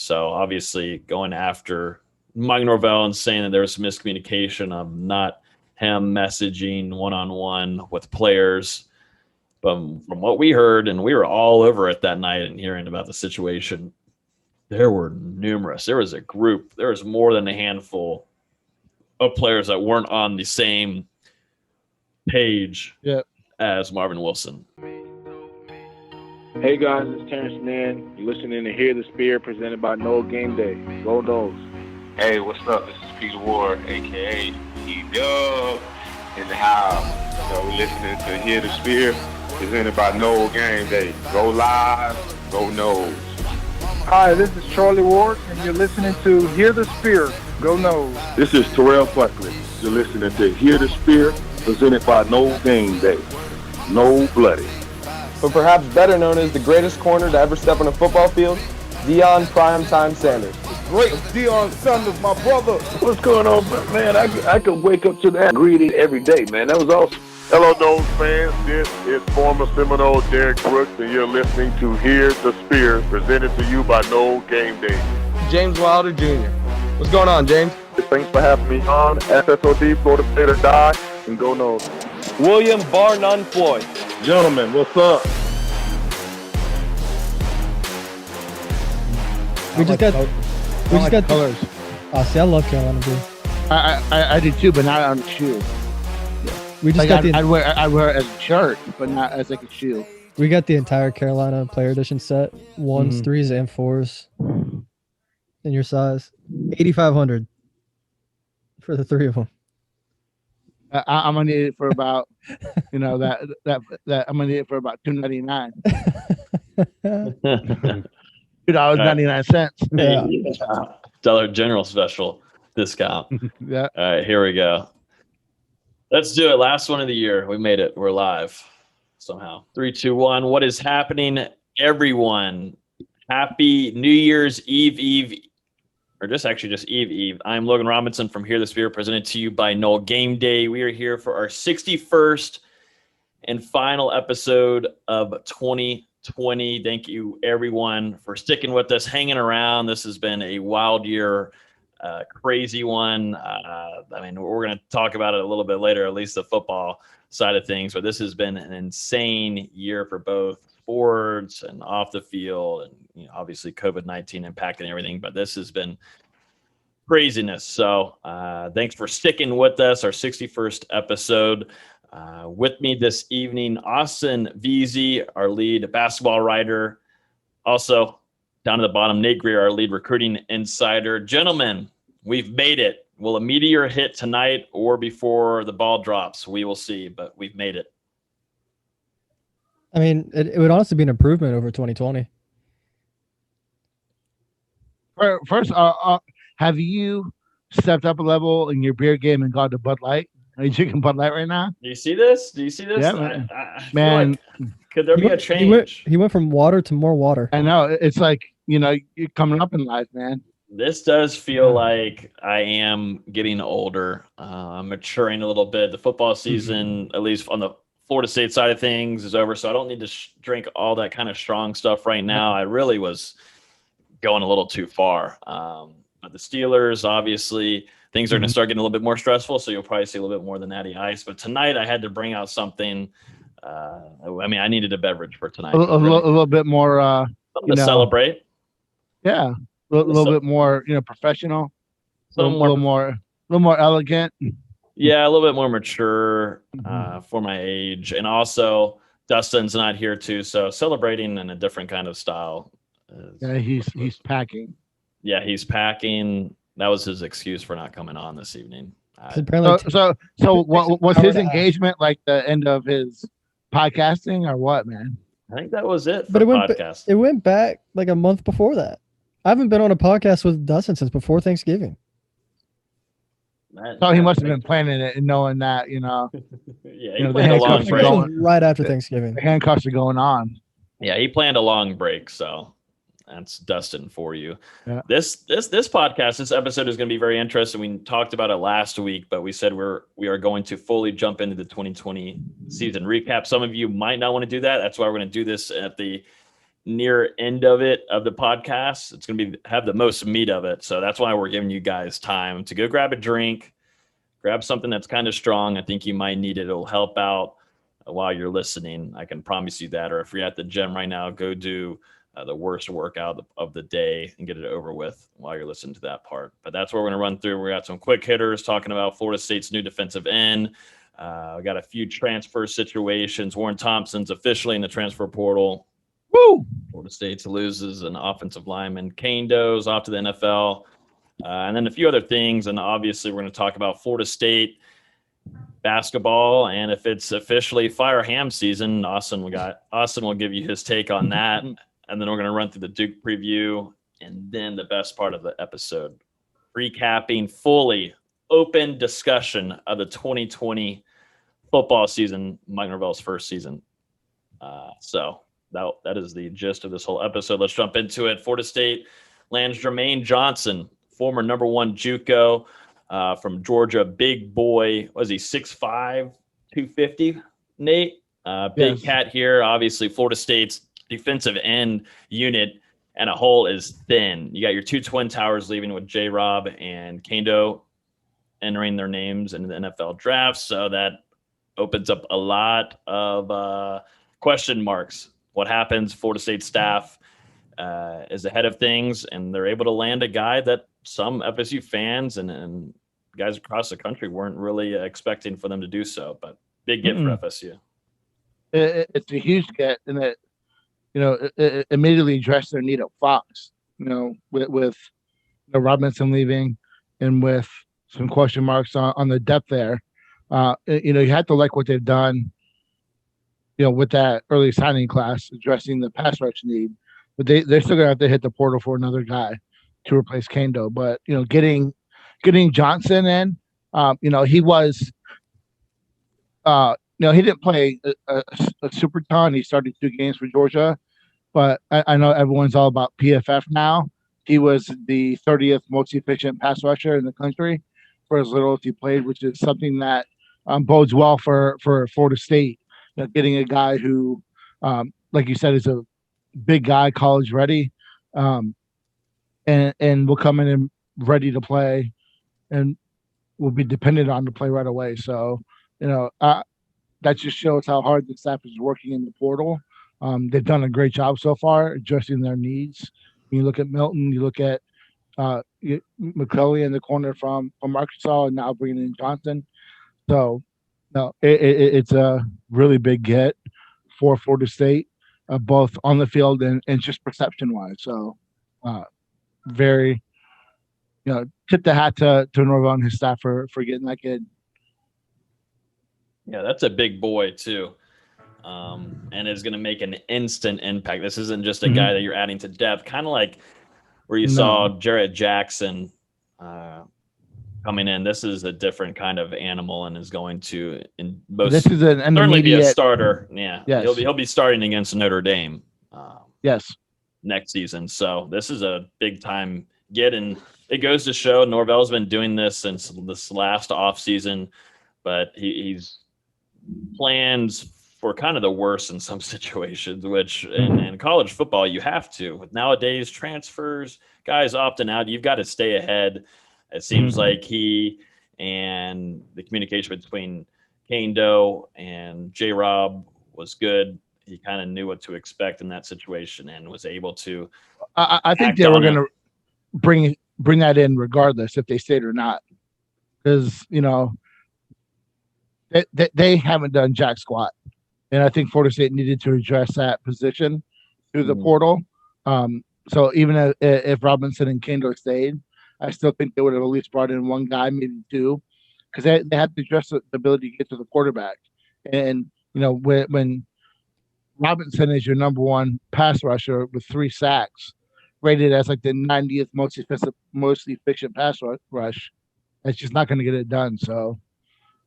So obviously going after Mike Norvell and saying that there was some miscommunication of not him messaging one-on-one with players. But from what we heard, and we were all over it that night and hearing about the situation, there were numerous. There was a group. There was more than a handful of players that weren't on the same page as Marvin Wilson. Hey guys, it's Terrence Mann. You're listening to Hear the Spear, presented by Noel Game Day. Go Noles. Hey, what's up? This is Peter Ward, aka E-Dub, in the house. So we're listening to Hear the Spear, presented by Noel Game Day. Go live, go Noles. Hi, this is Charlie Ward, and you're listening to Hear the Spear, Go Noles. This is Terrell Buckley. You're listening to Hear the Spear, presented by Noel Game Day. No Bloody. But perhaps better known as the greatest corner to ever step on a football field, Deion Primetime Sanders. Great Deion Sanders, my brother. What's going on, man? I could wake up to that greeting every day, man. That was awesome. Hello, Noles fans. This is former Seminole Derek Brooks, and you're listening to Hear the Spear, presented to you by Noel Game Day. James Wilder Jr. What's going on, James? Thanks for having me on. SSOD, Florida State or Die, and go Noles. William Bar None Floyd. Gentlemen, what's up? We just got colors. Oh, see, I love Carolina blue. I do too, but not on the shoe. We just got I'd wear it as a shirt, but not as like a shoe. We got the entire Carolina Player Edition set, 1s, 3s, and 4s, in your size. $8,500 for the 3 of them. I'm gonna need it for about, that I'm gonna need it for about $2.99. $2.99. Yeah. Dollar General special discount. Yeah. All right, here we go. Let's do it. Last one of the year. We made it. We're live somehow. 3, 2, 1. What is happening, everyone? Happy New Year's Eve, or just Eve. I'm Logan Robinson from Hear the Spear, presented to you by Noel Game Day. We are here for our 61st and final episode of 2020. Thank you, everyone, for sticking with us, hanging around. This has been a wild year, crazy one. We're going to talk about it a little bit later, at least the football side of things. But this has been an insane year for both sports and off the field, and obviously COVID-19 impacting everything. But this has been craziness. So thanks for sticking with us. Our 61st episode. With me this evening, Austin Veazey, our lead basketball writer. Also, down at the bottom, Nate Greer, our lead recruiting insider. Gentlemen, we've made it. Will a meteor hit tonight or before the ball drops? We will see, but we've made it. I mean, it would honestly be an improvement over 2020. First, have you stepped up a level in your beer game and got to Bud Light? Are you drinking Bud Light right now? Do you see this? Yeah, man. Man. Could there be a change? He went from water to more water. I know. It's like, you're coming up in life, man. This does feel like I am getting older. I'm maturing a little bit. The football season, at least on the Florida State side of things, is over. So I don't need to drink all that kind of strong stuff right now. I really was going a little too far. But the Steelers, obviously, things are going to start getting a little bit more stressful. So you'll probably see a little bit more of the Natty Ice. But tonight I had to bring out something. I needed a beverage for tonight. A little bit more something to celebrate. Yeah. A little bit more, professional. A little more elegant. Yeah, a little bit more mature for my age. And also, Dustin's not here too, so celebrating in a different kind of style. Yeah, he's packing. Yeah, he's packing. That was his excuse for not coming on this evening. So what was his engagement like the end of his podcasting or what, man? I think that was it for but podcast. It went back like a month before that. I haven't been on a podcast with Dustin since before Thanksgiving. So he must have been planning it and knowing that, Yeah, he planned a long break. Right after Thanksgiving. The handcuffs are going on. Yeah, he planned a long break, so that's Dustin for you. Yeah. This podcast, this episode is going to be very interesting. We talked about it last week, but we said we are going to fully jump into the 2020 season recap. Some of you might not want to do that. That's why we're going to do this at the near end of the podcast. It's going to have the most meat of it. So that's why we're giving you guys time to go grab a drink, grab something that's kind of strong. I think you might need it. It'll help out while you're listening. I can promise you that. Or if you're at the gym right now, go do the worst workout of the day and get it over with while you're listening to that part. But that's what we're going to run through. We got some quick hitters talking about Florida State's new defensive end. We got a few transfer situations. Warren Thompson's officially in the transfer portal. Woo! Florida State loses an offensive lineman. Kaindoh's off to the NFL. And then a few other things. And obviously, we're going to talk about Florida State basketball. And if it's officially Fire Ham season, Austin will give you his take on that. And then we're going to run through the Duke preview. And then the best part of the episode, recapping fully open discussion of the 2020 football season, Mike Norvell's first season. So that is the gist of this whole episode. Let's jump into it. Florida State lands Jermaine Johnson, former number 1 JUCO from Georgia. Big boy. Was he 6'5", 250, Nate? Big Yes. cat here. Obviously, Florida State's defensive end unit and a hole is thin. You got your 2 twin towers leaving with J-Rob and Kaindoh entering their names in the NFL draft. So that opens up a lot of question marks. What happens? Florida State staff is ahead of things, and they're able to land a guy that some FSU fans and guys across the country weren't really expecting for them to do so. But big get for FSU. It's a huge get, and it immediately addressed their need at Fox. With Robinson leaving, and with some question marks on the depth there. You had to like what they've done. With that early signing class addressing the pass rush need, but they're still gonna have to hit the portal for another guy to replace Kaindoh. But getting Johnson in, he was, he didn't play a super ton. He started 2 games for Georgia, but I know everyone's all about PFF now. He was the 30th most efficient pass rusher in the country for as little as he played, which is something that bodes well for Florida State. Getting a guy who, like you said, is a big guy, college ready, and will come in and ready to play, and will be dependent on to play right away. So, that just shows how hard the staff is working in the portal. They've done a great job so far addressing their needs. You look at Milton, you look at McClellan in the corner from Arkansas, and now bringing in Johnson. So, no, it's a really big get for Florida State, both on the field and just perception-wise. So, very, tip the hat to Norvell and his staff for getting that kid. Yeah, that's a big boy too, and is going to make an instant impact. This isn't just a guy that you're adding to depth, kind of like where you saw Jarrett Jackson coming in. This is a different kind of animal and is going to certainly be a starter. Yeah, yes. He'll be starting against Notre Dame. Yes, next season. So this is a big time get, and it goes to show Norvell's been doing this since this last offseason, but he's plans for kind of the worst in some situations, which in college football you have to. With nowadays transfers, guys opting out, you've got to stay ahead. It seems like he and the communication between Kaindoh and J-Rob was good. He kind of knew what to expect in that situation and was able to. I think they were going to bring that in regardless if they stayed or not, because they haven't done jack squat, and I think Florida State needed to address that position through the portal. So even if Robinson and Kaindoh stayed, I still think they would have at least brought in 1 guy, maybe 2, because they had to address the ability to get to the quarterback. And when Robinson is your number 1 pass rusher with 3 sacks, rated as like the 90th most efficient pass rush, it's just not going to get it done. So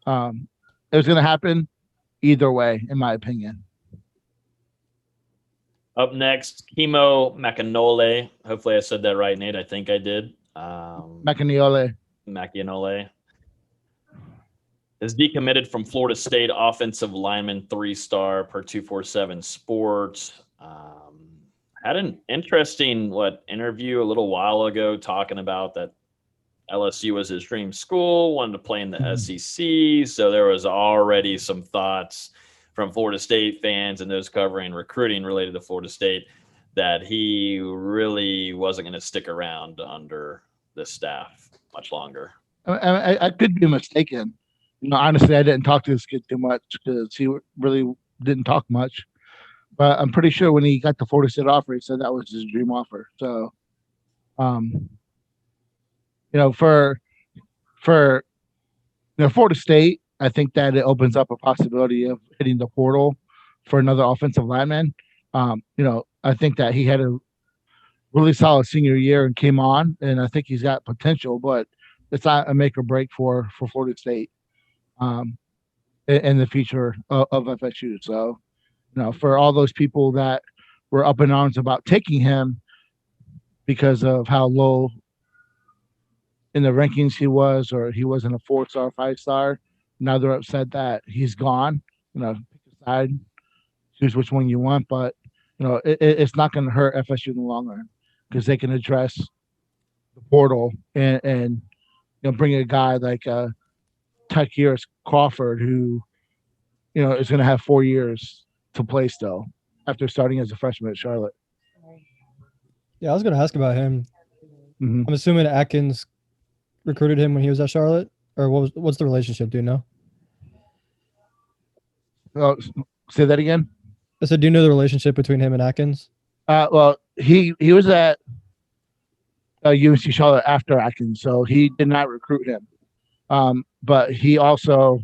it was going to happen either way, in my opinion. Up next, Kimo Macanole. Hopefully I said that right, Nate. I think I did. Macanole is decommitted from Florida State. Offensive lineman, 3-star per 247 Sports. had an interesting interview a little while ago talking about that LSU was his dream school, wanted to play in the SEC. So there was already some thoughts from Florida State fans and those covering recruiting related to Florida State that he really wasn't going to stick around under the staff much longer. I could be mistaken. Honestly, I didn't talk to this kid too much because he really didn't talk much. But I'm pretty sure when he got the Florida State offer, he said that was his dream offer. So, for Florida State, I think that it opens up a possibility of hitting the portal for another offensive lineman. I think that he had a really solid senior year and came on, and I think he's got potential, but it's not a make or break for Florida State in the future of FSU. So, for all those people that were up in arms about taking him because of how low in the rankings he was, or he wasn't a 4-star, 5-star, now they're upset that he's gone. Pick a side, choose which one you want, but it's not going to hurt FSU in the long run because they can address the portal and bring a guy like Tykeris Crawford, who is going to have 4 years to play still after starting as a freshman at Charlotte. Yeah, I was going to ask about him. I'm assuming Atkins recruited him when he was at Charlotte, or what's the relationship? Do you know? Say that again. I said, do you know the relationship between him and Atkins? Well, he was at UNC Charlotte after Atkins, so he did not recruit him. But he also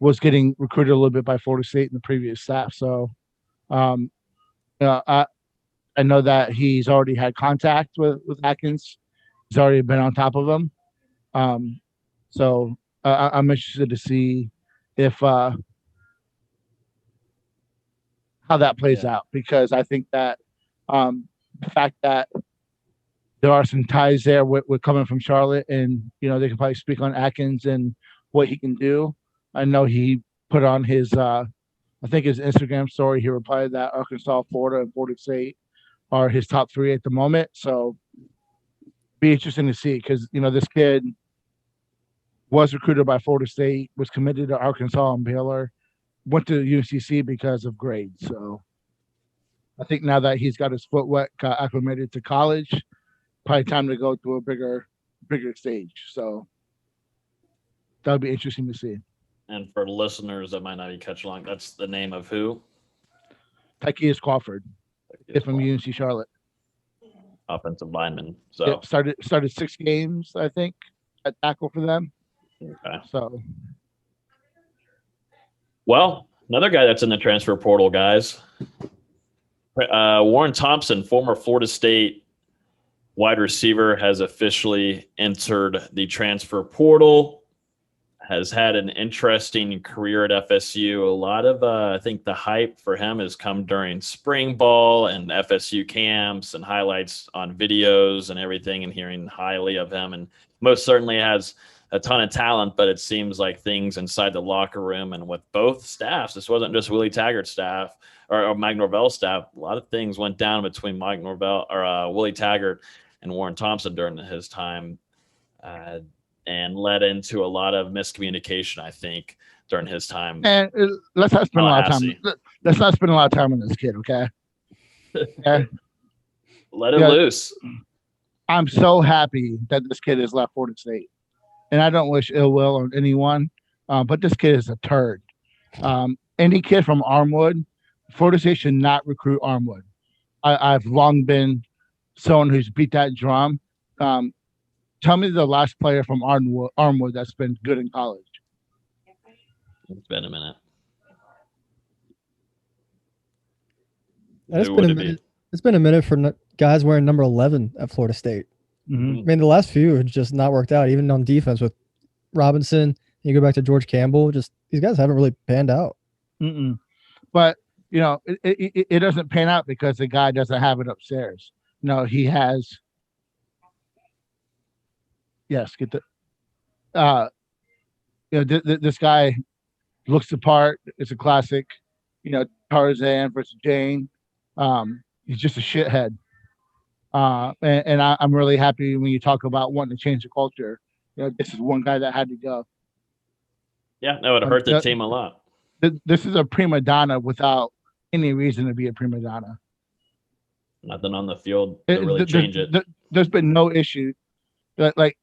was getting recruited a little bit by Florida State in the previous staff. So, I know that he's already had contact with Atkins. He's already been on top of him. So I'm interested to see if how that plays out, because I think that the fact that there are some ties there with coming from Charlotte, and they can probably speak on Atkins and what he can do. I know he put on his I think his Instagram story, he replied that Arkansas, Florida, and Florida State are his top 3 at the moment. So be interesting to see, because this kid was recruited by Florida State, was committed to Arkansas and Baylor, went to UCC because of grades. So I think now that he's got his foot wet, got acclimated to college, probably time to go to a bigger stage. So that would be interesting to see. And for listeners that might not be catching along, that's the name of who? Tykeris Crawford, from UNC Charlotte. Offensive lineman. So started 6 games, I think, at tackle for them. Okay. So, well, another guy that's in the transfer portal, guys. Warren Thompson, former Florida State wide receiver, has officially entered the transfer portal. Has had an interesting career at FSU. A lot of, I think the hype for him has come during spring ball and FSU camps and highlights on videos and everything, and hearing highly of him. And most certainly has a ton of talent, but it seems like things inside the locker room and with both staffs, this wasn't just Willie Taggart's staff or Mike Norvell's staff. A lot of things went down between Mike Norvell or Willie Taggart and Warren Thompson during his time. And led into a lot of miscommunication, I think, during his time. And let's not spend a lot of time. Let's not spend a lot of time on this kid, okay? Okay. Let it loose. I'm so happy that this kid has left Florida State, and I don't wish ill will on anyone. But this kid is a turd. Any kid from Armwood, Florida State should not recruit Armwood. I've long been someone who's beat that drum. Tell me the last player from Armwood that's been good in college. It's been a minute. It's been a minute for guys wearing number 11 at Florida State. Mm-hmm. I mean, the last few have just not worked out, even on defense with Robinson. You go back to George Campbell, just these guys haven't really panned out. Mm-mm. But, it doesn't pan out because the guy doesn't have it upstairs. No, he has. Yes, get the. This guy looks the part. It's a classic, Tarzan versus Jane. He's just a shithead. I'm really happy when you talk about wanting to change the culture. This is one guy that had to go. Yeah, that would hurt the team a lot. This is a prima donna without any reason to be a prima donna. Nothing on the field to really change it. There's been no issue. Like,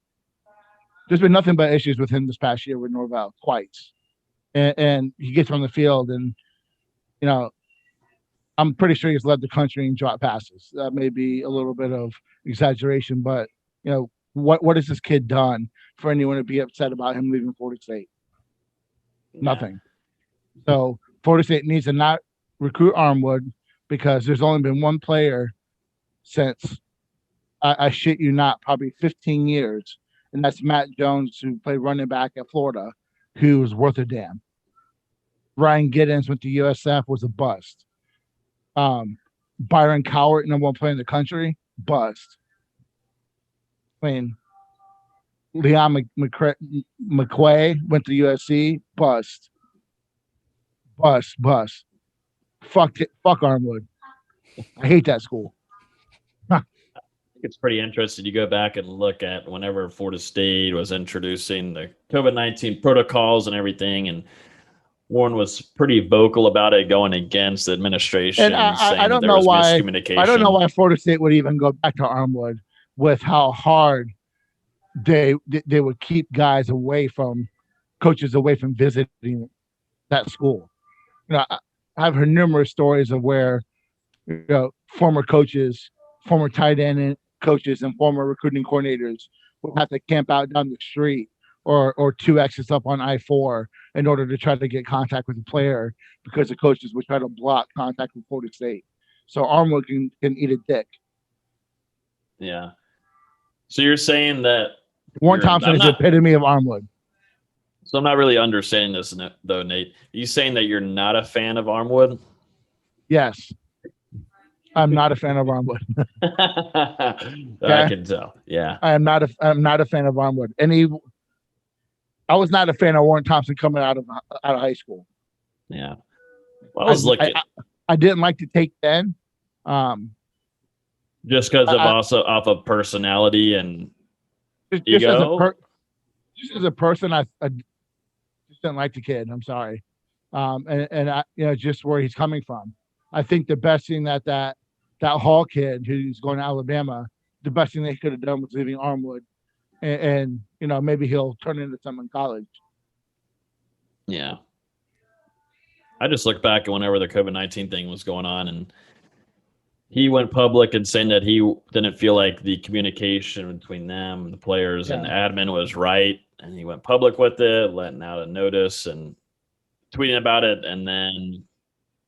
there's been nothing but issues with him this past year with Norvell twice. And he gets on the field and, I'm pretty sure he's led the country in drop passes. That may be a little bit of exaggeration, but, what has this kid done for anyone to be upset about him leaving Florida State? Nothing. So Florida State needs to not recruit Armwood because there's only been one player since, I shit you not, probably 15 years, and that's Matt Jones, who played running back at Florida, who was worth a damn. Ryan Giddens went to USF, was a bust. Byron Cowart, number one player in the country, bust. I mean, Leon McQuay went to USC, bust. Fuck Armwood. I hate that school. It's pretty interesting. You go back and look at whenever Florida State was introducing the COVID-19 protocols and everything, and Warren was pretty vocal about it, going against the administration. And I don't know why. I don't know why Florida State would even go back to Armwood with how hard they would keep coaches away from visiting that school. I've heard numerous stories of where former coaches, former tight end coaches, and former recruiting coordinators would have to camp out down the street or 2 exits up on I-4 in order to try to get contact with the player because the coaches would try to block contact with Florida State. So Armwood can eat a dick. Yeah. So you're saying that Warren Thompson is the epitome of Armwood. So I'm not really understanding this, though, Nate. Are you saying that you're not a fan of Armwood? Yes. I'm not a fan of Armwood. Okay? I can tell. Yeah. I'm not a fan of Armwood. I was not a fan of Warren Thompson coming out of high school. Yeah. Well, I was looking. I didn't like to take then. Just because of also off of personality and ego? Just as a person, I just didn't like the kid. I'm sorry. Just where he's coming from. I think the best thing that Hall kid who's going to Alabama, the best thing they could have done was leaving Armwood, and maybe he'll turn into something in college. Yeah. I just look back at whenever the COVID-19 thing was going on, and he went public and saying that he didn't feel like the communication between them, the players, and the admin was right, and he went public with it, letting out a notice and tweeting about it, and then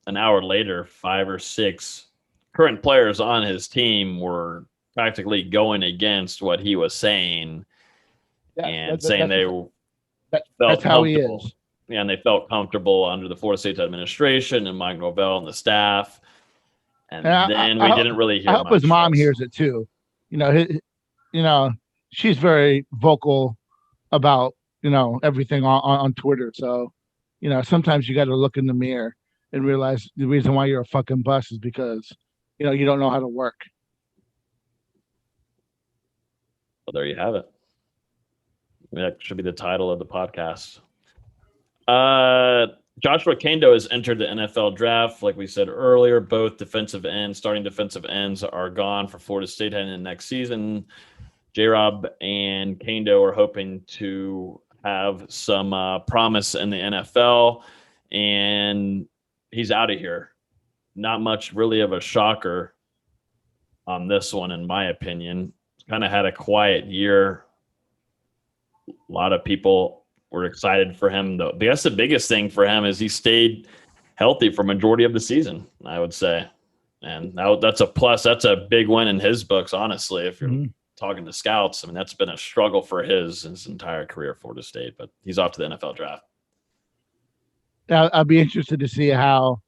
an hour later, 5 or 6 current players on his team were practically going against what he was saying and saying they felt comfortable. Yeah, and they felt comfortable under the Florida State administration and Mike Norvell and the staff. And then we didn't really hear. I hope his mom hears it too. She's very vocal about everything on Twitter. So, sometimes you got to look in the mirror and realize the reason why you're a fucking bust is because you don't know how to work. Well, there you have it. That should be the title of the podcast. Joshua Kaindoh has entered the NFL draft. Like we said earlier, both starting defensive ends are gone for Florida State heading into next season. J-Rob and Kaindoh are hoping to have some promise in the NFL, and he's out of here. Not much really of a shocker on this one, in my opinion. Kind of had a quiet year. A lot of people were excited for him, though. I guess the biggest thing for him is he stayed healthy for majority of the season, I would say. And that's a plus. That's a big win in his books, honestly, if you're talking to scouts. I mean, that's been a struggle for his entire career at Florida State, but he's off to the NFL draft. I'll be interested to see how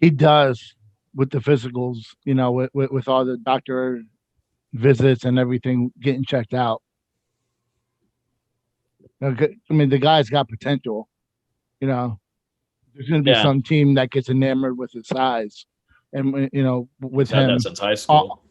he does with the physicals, with all the doctor visits and everything getting checked out. I mean, the guy's got potential. There's going to be some team that gets enamored with his size and with He's had him, that since high school.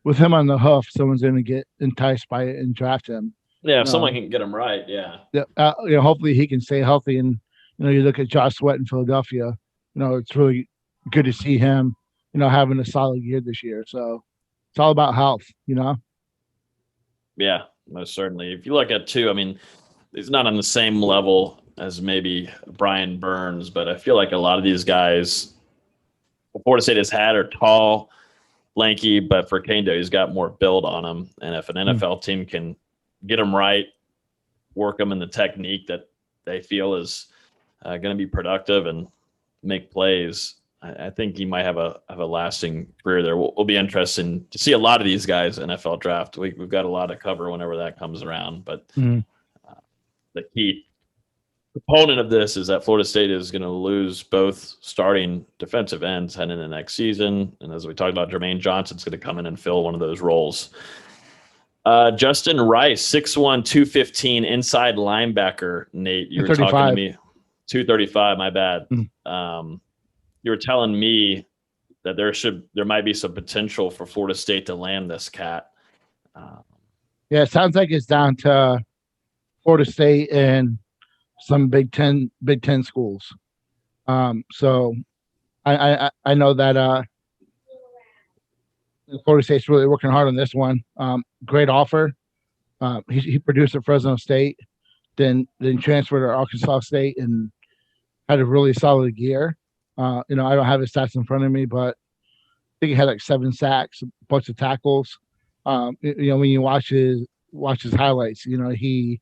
With him on the hoof, someone's going to get enticed by it and draft him. Yeah, if someone can get him right, yeah. Hopefully he can stay healthy. And you look at Josh Sweat in Philadelphia. It's really good to see him, having a solid year this year. So it's all about health, Yeah, most certainly. If you look at too, I mean, he's not on the same level as maybe Brian Burns, but I feel like a lot of these guys Florida State has had are tall, lanky, but for Kaindoh, he's got more build on him. And if an NFL team can get him right, work him in the technique that they feel is going to be productive and make plays, I think he might have a lasting career there. We'll be interested to see a lot of these guys NFL draft. We've got a lot to cover whenever that comes around. But the key component of this is that Florida State is going to lose both starting defensive ends heading into next season. And as we talked about, Jermaine Johnson's going to come in and fill one of those roles. Justin Rice, 6'1", 215, inside linebacker. Nate, you were talking to me. 235, my bad. You were telling me that there might be some potential for Florida State to land this cat. Yeah, it sounds like it's down to Florida State and some Big Ten schools. So I know that Florida State's really working hard on this one. Great offer. He produced at Fresno State, then transferred to Arkansas State and had a really solid year. I don't have his stats in front of me, but I think he had like 7 sacks, a bunch of tackles. When you watch his highlights, he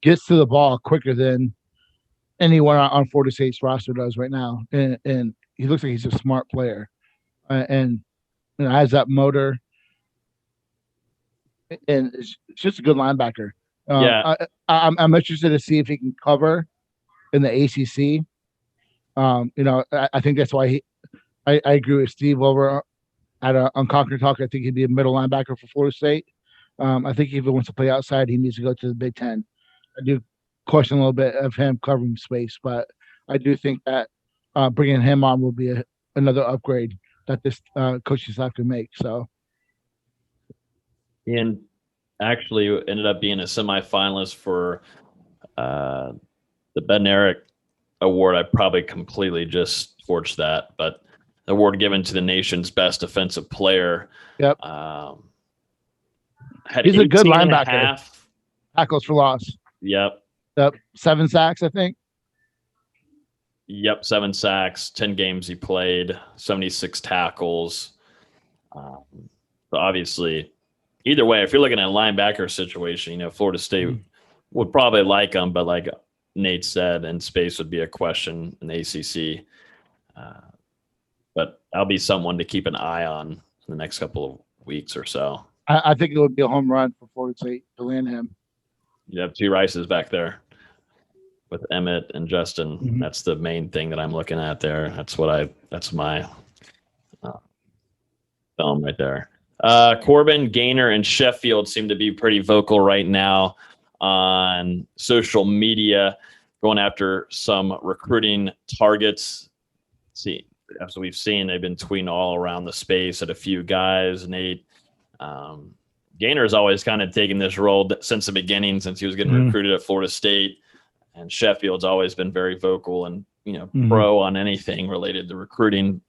gets to the ball quicker than anyone on Florida State's roster does right now, and he looks like he's a smart player, and has that motor, and it's just a good linebacker. I'm interested to see if he can cover in the ACC. I think that's why I agree with Steve over on Conquer Talk. I think he'd be a middle linebacker for Florida State. I think if he wants to play outside, he needs to go to the Big Ten. I do question a little bit of him covering space, but I do think that bringing him on will be another upgrade that this coaching staff can make. So, and actually ended up being a semifinalist for the Bednarik Award. I probably completely just torched that, but the award given to the nation's best defensive player. Yep. He's a good linebacker. Tackles for loss. Yep. 7 sacks, I think. Yep, 7 sacks, 10 games he played, 76 tackles. So obviously, either way, if you're looking at a linebacker situation, Florida State would probably like him, but like Nate said, and space would be a question in the ACC. But that'll be someone to keep an eye on in the next couple of weeks or so. I think it would be a home run for Florida State to land him. You have 2 Rices back there with Emmett and Justin. That's the main thing that I'm looking at there. That's my film right there. Corbin, Gaynor, and Sheffield seem to be pretty vocal right now on social media, going after some recruiting targets. See, as we've seen, they've been tweeting all around the space at a few guys. Nate, Gaynor's always kind of taken this role since the beginning, since he was getting recruited at Florida State. And Sheffield's always been very vocal and, pro on anything related to recruiting.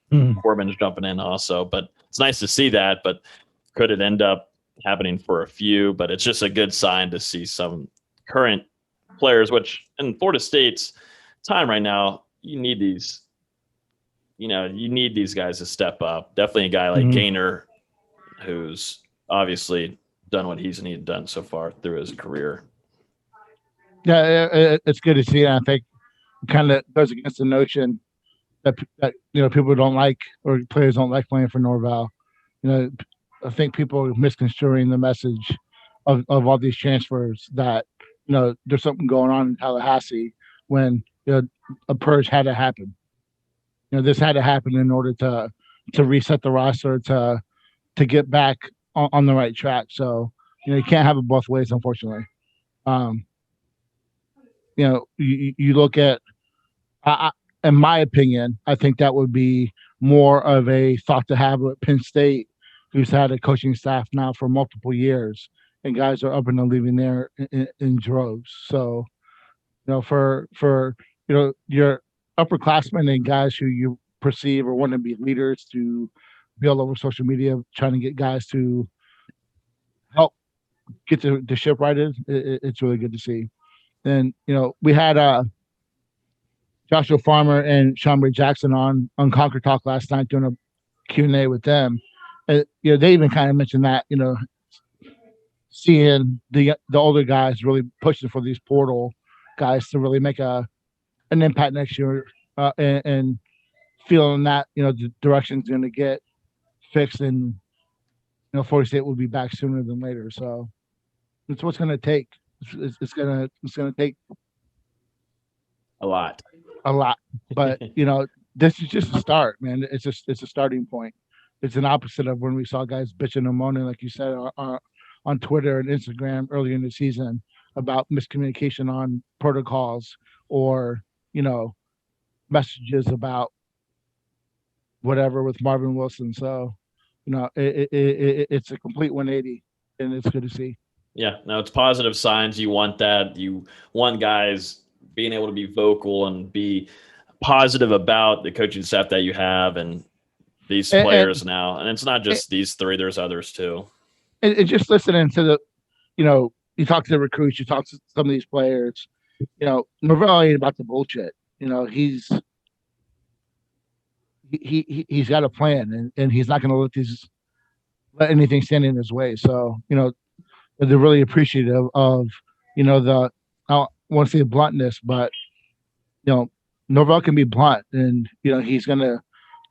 Corbin's jumping in also, but it's nice to see that. But could it end up happening for a few? But it's just a good sign to see some current players, which in Florida State's time right now, you need these, you need these guys to step up. Definitely a guy like Gaynor, who's obviously done what he's needed done so far through his career. Yeah, it's good to see. And I think it kind of goes against the notion that people don't like, or players don't like playing for Norval. I think people are misconstruing the message of all these transfers that there's something going on in Tallahassee when a purge had to happen. This had to happen in order to reset the roster to get back on the right track. So you can't have it both ways, unfortunately. You look at, in my opinion, I think that would be more of a thought to have with Penn State, who's had a coaching staff now for multiple years, and guys are up and leaving there in droves. So, for your upperclassmen and guys who you perceive or want to be leaders to be all over social media, trying to get guys to help get the ship righted. It's really good to see. Then we had Joshua Farmer and Sean Ray Jackson on Conquer Talk last night doing a Q&A with them. They even kind of mentioned that seeing the older guys really pushing for these portal guys to really make an impact next year, and feeling that the direction's going to get fixed, and Florida State will be back sooner than later. So it's what's going to take. It's going to take a lot, but this is just a start, man. It's a starting point. It's an opposite of when we saw guys bitching and moaning, like you said, on Twitter and Instagram earlier in the season about miscommunication on protocols or messages about whatever with Marvin Wilson. So it's a complete 180, and it's good to see. Yeah, no, it's positive signs. You want that. You want guys being able to be vocal and be positive about the coaching staff that you have and these players now. And it's not just these three, there's others too. And just listening to the, you talk to the recruits, you talk to some of these players, Norvell ain't about the bullshit. He's got a plan, and he's not going to let anything stand in his way. So, they're really appreciative of, I don't want to say bluntness, but, Norvell can be blunt, and, he's going to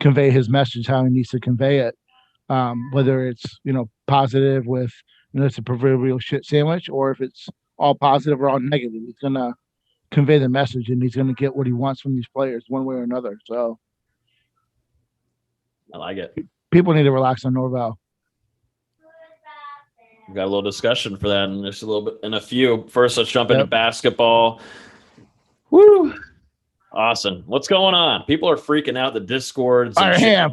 convey his message how he needs to convey it. Whether it's, positive with, it's a proverbial shit sandwich, or if it's all positive or all negative, he's going to convey the message, and he's going to get what he wants from these players one way or another. So I like it. People need to relax on Norvell. We've got a little discussion for that in just a little bit in a few. First, let's jump into basketball. Woo! Awesome. What's going on? People are freaking out. The Discords, fire ham.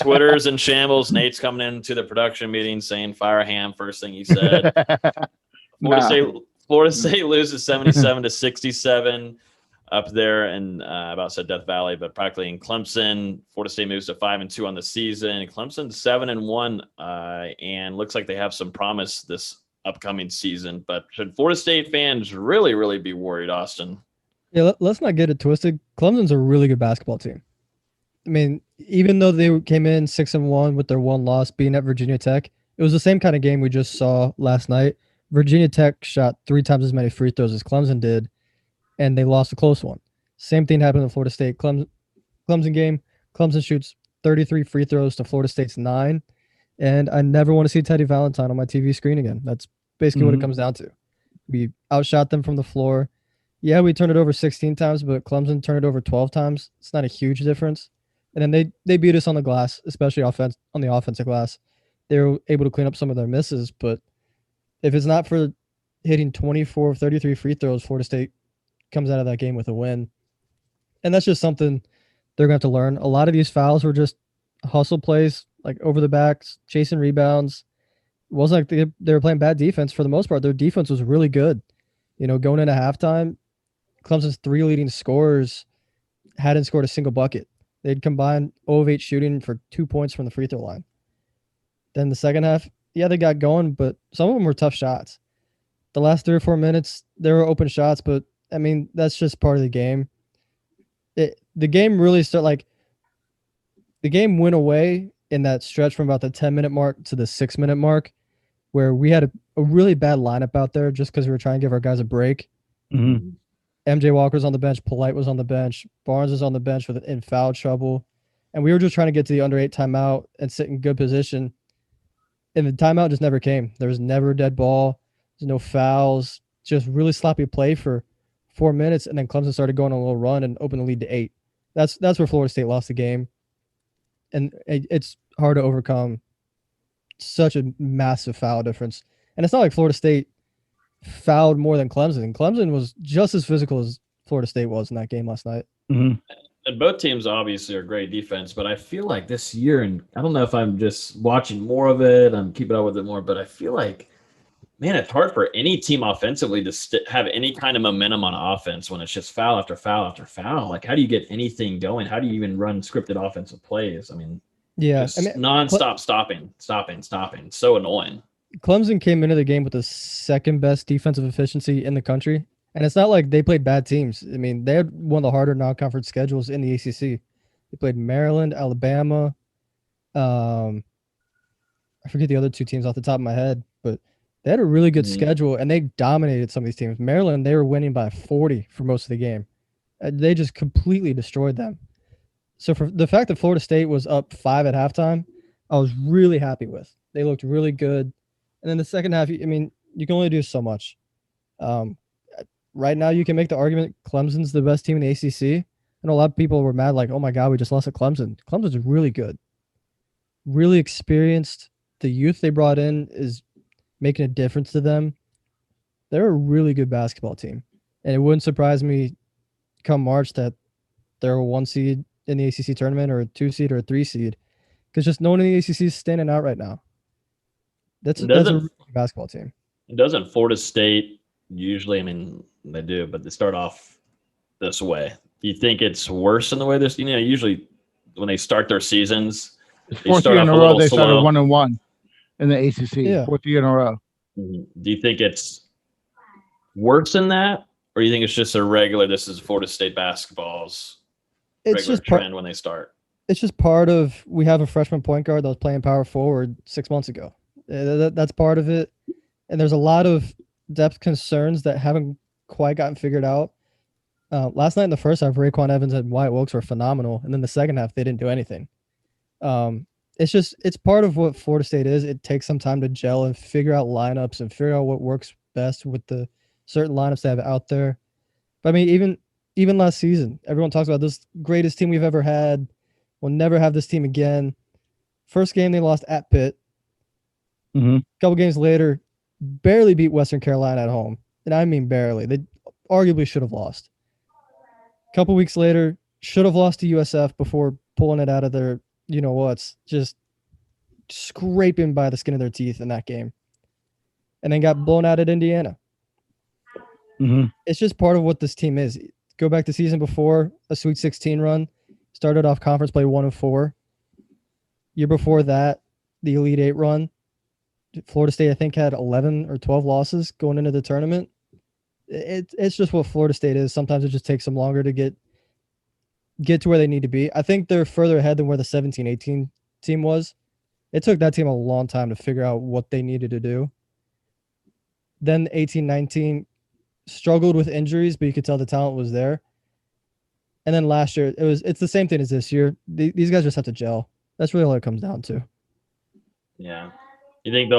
Twitter's in shambles. Nate's coming into the production meeting saying fire ham. First thing he said. Florida State loses 77-67 up there in about said Death Valley, but practically in Clemson. Florida State moves to 5-2 on the season. Clemson 7-1, and looks like they have some promise this upcoming season. But should Florida State fans really, really be worried, Austin? Yeah, let's not get it twisted. Clemson's a really good basketball team. I mean, even though they came in 6-1 with their one loss being at Virginia Tech, it was the same kind of game we just saw last night. Virginia Tech shot 3 times as many free throws as Clemson did, and they lost a close one. Same thing happened in Florida State. Clemson game, Clemson shoots 33 free throws to Florida State's 9, and I never want to see Teddy Valentine on my TV screen again. That's basically what it comes down to. We outshot them from the floor. Yeah, we turned it over 16 times, but Clemson turned it over 12 times. It's not a huge difference. And then they beat us on the glass, especially on the offensive glass. They were able to clean up some of their misses, but if it's not for hitting 24 of 33 free throws, Florida State comes out of that game with a win. And that's just something they're going to have to learn. A lot of these fouls were just hustle plays, like over the backs, chasing rebounds. It wasn't like they were playing bad defense for the most part. Their defense was really good. Going into halftime, Clemson's 3 leading scorers hadn't scored a single bucket. They'd combined 0 of 8 shooting for 2 points from the free throw line. Then the second half, they got going, but some of them were tough shots. The last 3 or 4 minutes, there were open shots, but I mean, that's just part of the game. The game really the game went away in that stretch from about the 10-minute mark to the 6-minute mark, where we had a really bad lineup out there just because we were trying to give our guys a break. Mm-hmm. MJ Walker was on the bench. Polite was on the bench. Barnes was on the bench in foul trouble. And we were just trying to get to the under 8 timeout and sit in good position. And the timeout just never came. There was never a dead ball. There's no fouls. Just really sloppy play for 4 minutes. And then Clemson started going on a little run and opened the lead to 8. That's where Florida State lost the game. And it's hard to overcome such a massive foul difference. And it's not like Florida State fouled more than Clemson. Clemson was just as physical as Florida State was in that game last night. Mm-hmm. and both teams obviously are great defense, but I feel like this year, and I don't know if I'm just watching more of it, I'm keeping up with it more, but I feel like, man, it's hard for any team offensively to have any kind of momentum on offense when it's just foul after foul after foul. Like, how do you get anything going? How do you even run scripted offensive plays? I mean, just nonstop stopping. So annoying. Clemson came into the game with the second best defensive efficiency in the country. And it's not like they played bad teams. I mean, they had one of the harder non-conference schedules in the ACC. They played Maryland, Alabama. I forget the other two teams off the top of my head, but they had a really good schedule, and they dominated some of these teams. Maryland, they were winning by 40 for most of the game. They just completely destroyed them. So for the fact that Florida State was up 5 at halftime, I was really happy with. They looked really good. And then the second half, I mean, you can only do so much. Right now, you can make the argument Clemson's the best team in the ACC. And a lot of people were mad, like, oh my God, we just lost to Clemson. Clemson's really good. Really experienced. The youth they brought in is making a difference to them. They're a really good basketball team. And it wouldn't surprise me come March that they're a 1 seed in the ACC tournament or a 2 seed or a 3 seed. Because just no one in the ACC is standing out right now. That's a really good basketball team. Doesn't Florida State usually, I mean, they do, but they start off this way. Do you think it's worse in the way this, usually when they start their seasons, fourth year in a row, they started 1-1 in the ACC. Yeah. 4th year in a row. Do you think it's worse than that? Or do you think it's just a regular, this is Florida State basketball's regular trend when they start? It's just part of, we have a freshman point guard that was playing power forward 6 months ago. That's part of it. And there's a lot of depth concerns that haven't quite gotten figured out. Last night in the first half, Raekwon Evans and Wyatt Wilkes were phenomenal. And then the second half, they didn't do anything. It's part of what Florida State is. It takes some time to gel and figure out lineups and figure out what works best with the certain lineups they have out there. But I mean, even last season, everyone talks about this greatest team we've ever had. We'll never have this team again. First game they lost at Pitt. A couple games later, barely beat Western Carolina at home. And I mean barely. They arguably should have lost. A couple weeks later, should have lost to USF before pulling it out of their, just scraping by the skin of their teeth in that game. And then got blown out at Indiana. It's just part of what this team is. Go back to season before, a Sweet 16 run. Started off conference play 1-4. Year before that, the Elite 8 run. Florida State, I think, had 11 or 12 losses going into the tournament. It's just what Florida State is. Sometimes it just takes them longer to get to where they need to be. I think they're further ahead than where the 17-18 team was. It took that team a long time to figure out what they needed to do. Then 18-19 struggled with injuries, but you could tell the talent was there. And then last year, it's the same thing as this year. These guys just have to gel. That's really all it comes down to. Yeah. You think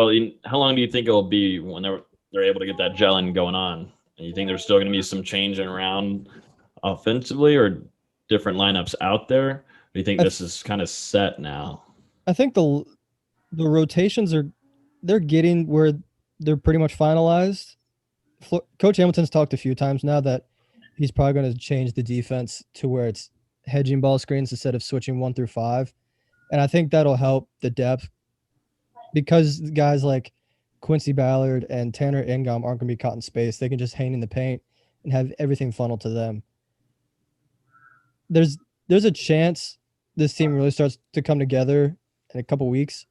how long do you think it'll be when they're able to get that gelling going on? And you think there's still going to be some changing around offensively or different lineups out there? Or do you think this is kind of set now? I think the rotations they're getting where they're pretty much finalized. Coach Hamilton's talked a few times now that he's probably going to change the defense to where it's hedging ball screens instead of switching 1 through 5. And I think that'll help the depth because guys like Quincy Ballard and Tanner Ingom aren't going to be caught in space. They can just hang in the paint and have everything funneled to them. There's a chance this team really starts to come together in a couple weeks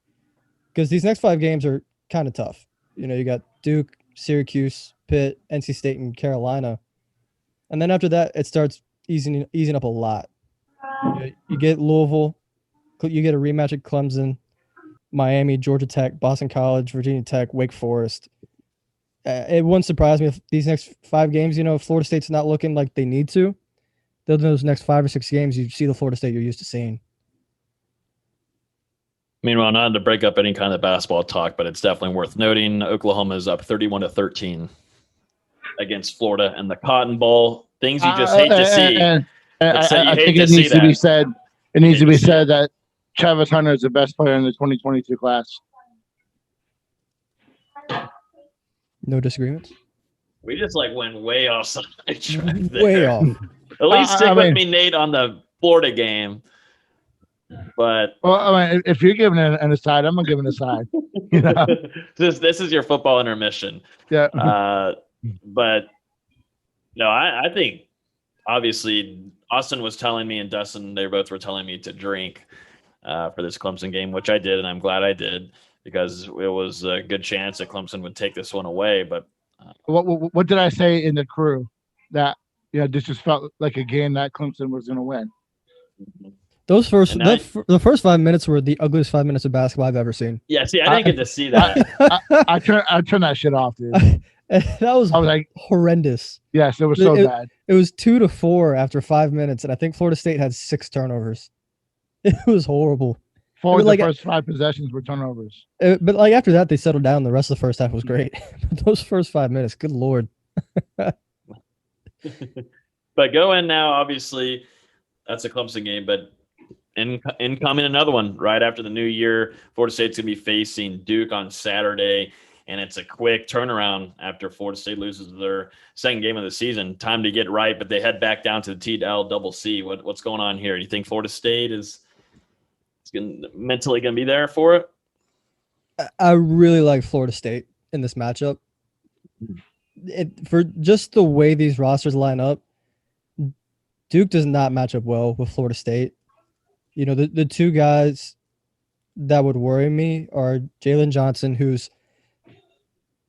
because these next 5 games are kind of tough. You got Duke, Syracuse, Pitt, NC State, and Carolina. And then after that, it starts easing up a lot. You get Louisville, you get a rematch at Clemson, Miami, Georgia Tech, Boston College, Virginia Tech, Wake Forest. It wouldn't surprise me if these next 5 games, if Florida State's not looking like they need to, those next 5 or 6 games, you see the Florida State you're used to seeing. Meanwhile, not to break up any kind of basketball talk, but it's definitely worth noting Oklahoma is up 31-13 against Florida in the Cotton Bowl. Things you just hate to see. I think it needs to be said. It needs to be said that Travis Hunter is the best player in the 2022 class. No disagreements. We just went way off. Way off. At least stick with me, Nate, on the Florida game. But Well, I mean, if you're giving an aside, I'm gonna give an aside. You know? this is your football intermission. Yeah. But no, I think obviously Austin was telling me and Dustin, they both were telling me to drink for this Clemson game, which I did, and I'm glad I did because it was a good chance that Clemson would take this one away. But what did I say in the crew that this just felt like a game that Clemson was gonna win? Those the first 5 minutes were the ugliest 5 minutes of basketball I've ever seen. Yeah, see, I didn't get to see that. I turned that shit off, dude. That was like horrendous. Yes, it was so bad. It was 2-4 after 5 minutes, and I think Florida State had 6 turnovers. It was horrible. Four of the first 5 possessions were turnovers. But like after that, they settled down. The rest of the first half was great. But those first 5 minutes, good Lord. But go in now, obviously, that's a Clemson game, but incoming another one right after the new year. Florida State's going to be facing Duke on Saturday, and it's a quick turnaround after Florida State loses their second game of the season. Time to get right, but they head back down to the TLCC. What's going on here? Do you think Florida State is mentally going to be there for it? I really like Florida State in this matchup. For just the way these rosters line up, Duke does not match up well with Florida State. The two guys that would worry me are Jalen Johnson, who's,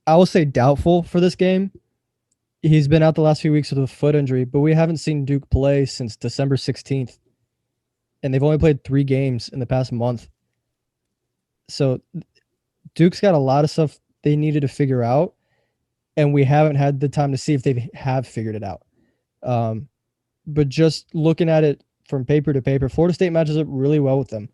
I will say, doubtful for this game. He's been out the last few weeks with a foot injury, but we haven't seen Duke play since December 16th. And they've only played 3 games in the past month. So Duke's got a lot of stuff they needed to figure out, and we haven't had the time to see if they have figured it out. But just looking at it from paper to paper, Florida State matches up really well with them.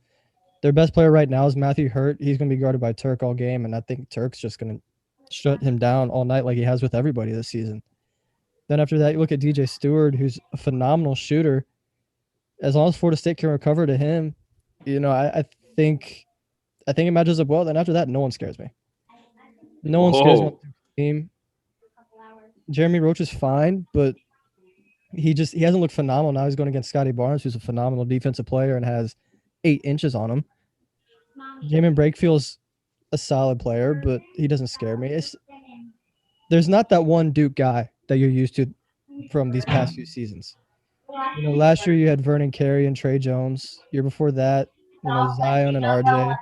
Their best player right now is Matthew Hurt. He's going to be guarded by Turk all game, and I think Turk's just going to shut him down all night like he has with everybody this season. Then after that, you look at DJ Stewart, who's a phenomenal shooter. As long as Florida State can recover to him, I think it matches up well. Then after that, no one scares me. No one scares me on the team. Jeremy Roach is fine, but he hasn't looked phenomenal. Now he's going against Scotty Barnes, who's a phenomenal defensive player and has 8 inches on him. Jamin Breakfield's a solid player, but he doesn't scare me. There's not that one Duke guy that you're used to from these past few seasons. Last year you had Vernon Carey and Trey Jones. Year before that, Zion and RJ.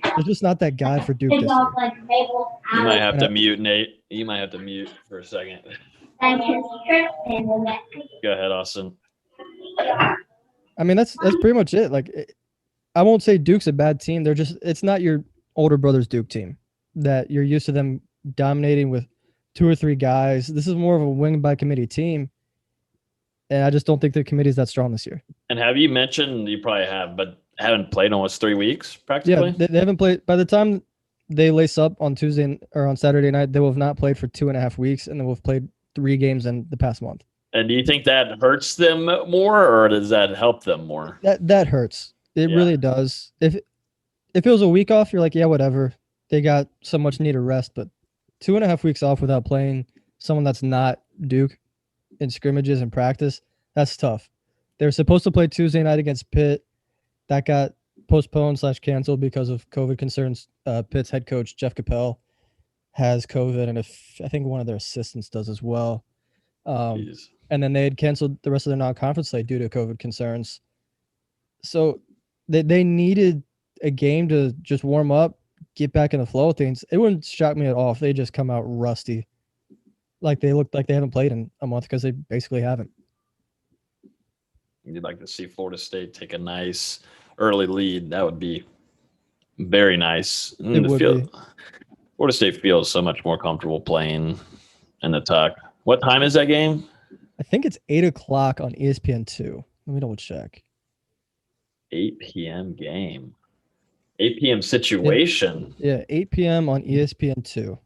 There's just not that guy for Duke this year. You might have to mute, Nate. You might have to mute for a second. Go ahead, Austin. I mean, that's pretty much it. Like, I won't say Duke's a bad team. It's not your older brother's Duke team that you're used to them dominating with 2 or 3 guys. This is more of a wing by committee team. And I just don't think the committee is that strong this year. And have you mentioned, you probably have, but haven't played in almost 3 weeks practically? Yeah, they haven't played. By the time they lace up on Tuesday or on Saturday night, they will have not played for 2.5 weeks, and they will have played 3 games in the past month. And do you think that hurts them more, or does that help them more? That hurts. It really does. If it was a week off, you're like, yeah, whatever. They got so much needed rest, but 2.5 weeks off without playing someone that's not Duke in scrimmages and practice, that's tough. They were supposed to play Tuesday night against Pitt. That got postponed/canceled because of COVID concerns. Pitt's head coach, Jeff Capel, has COVID, and I think one of their assistants does as well. And then they had canceled the rest of their non-conference slate due to COVID concerns. So they needed a game to just warm up, get back in the flow of things. It wouldn't shock me at all if they just come out rusty. Like they look like they haven't played in a month, because they basically haven't. You'd like to see Florida State take a nice early lead. That would be very nice. It would be. Florida State feels so much more comfortable playing in the tuck. What time is that game? I think it's 8:00 on ESPN2. Let me double check. 8 p.m. game. 8 p.m. situation. Yeah, 8 p.m. on ESPN2.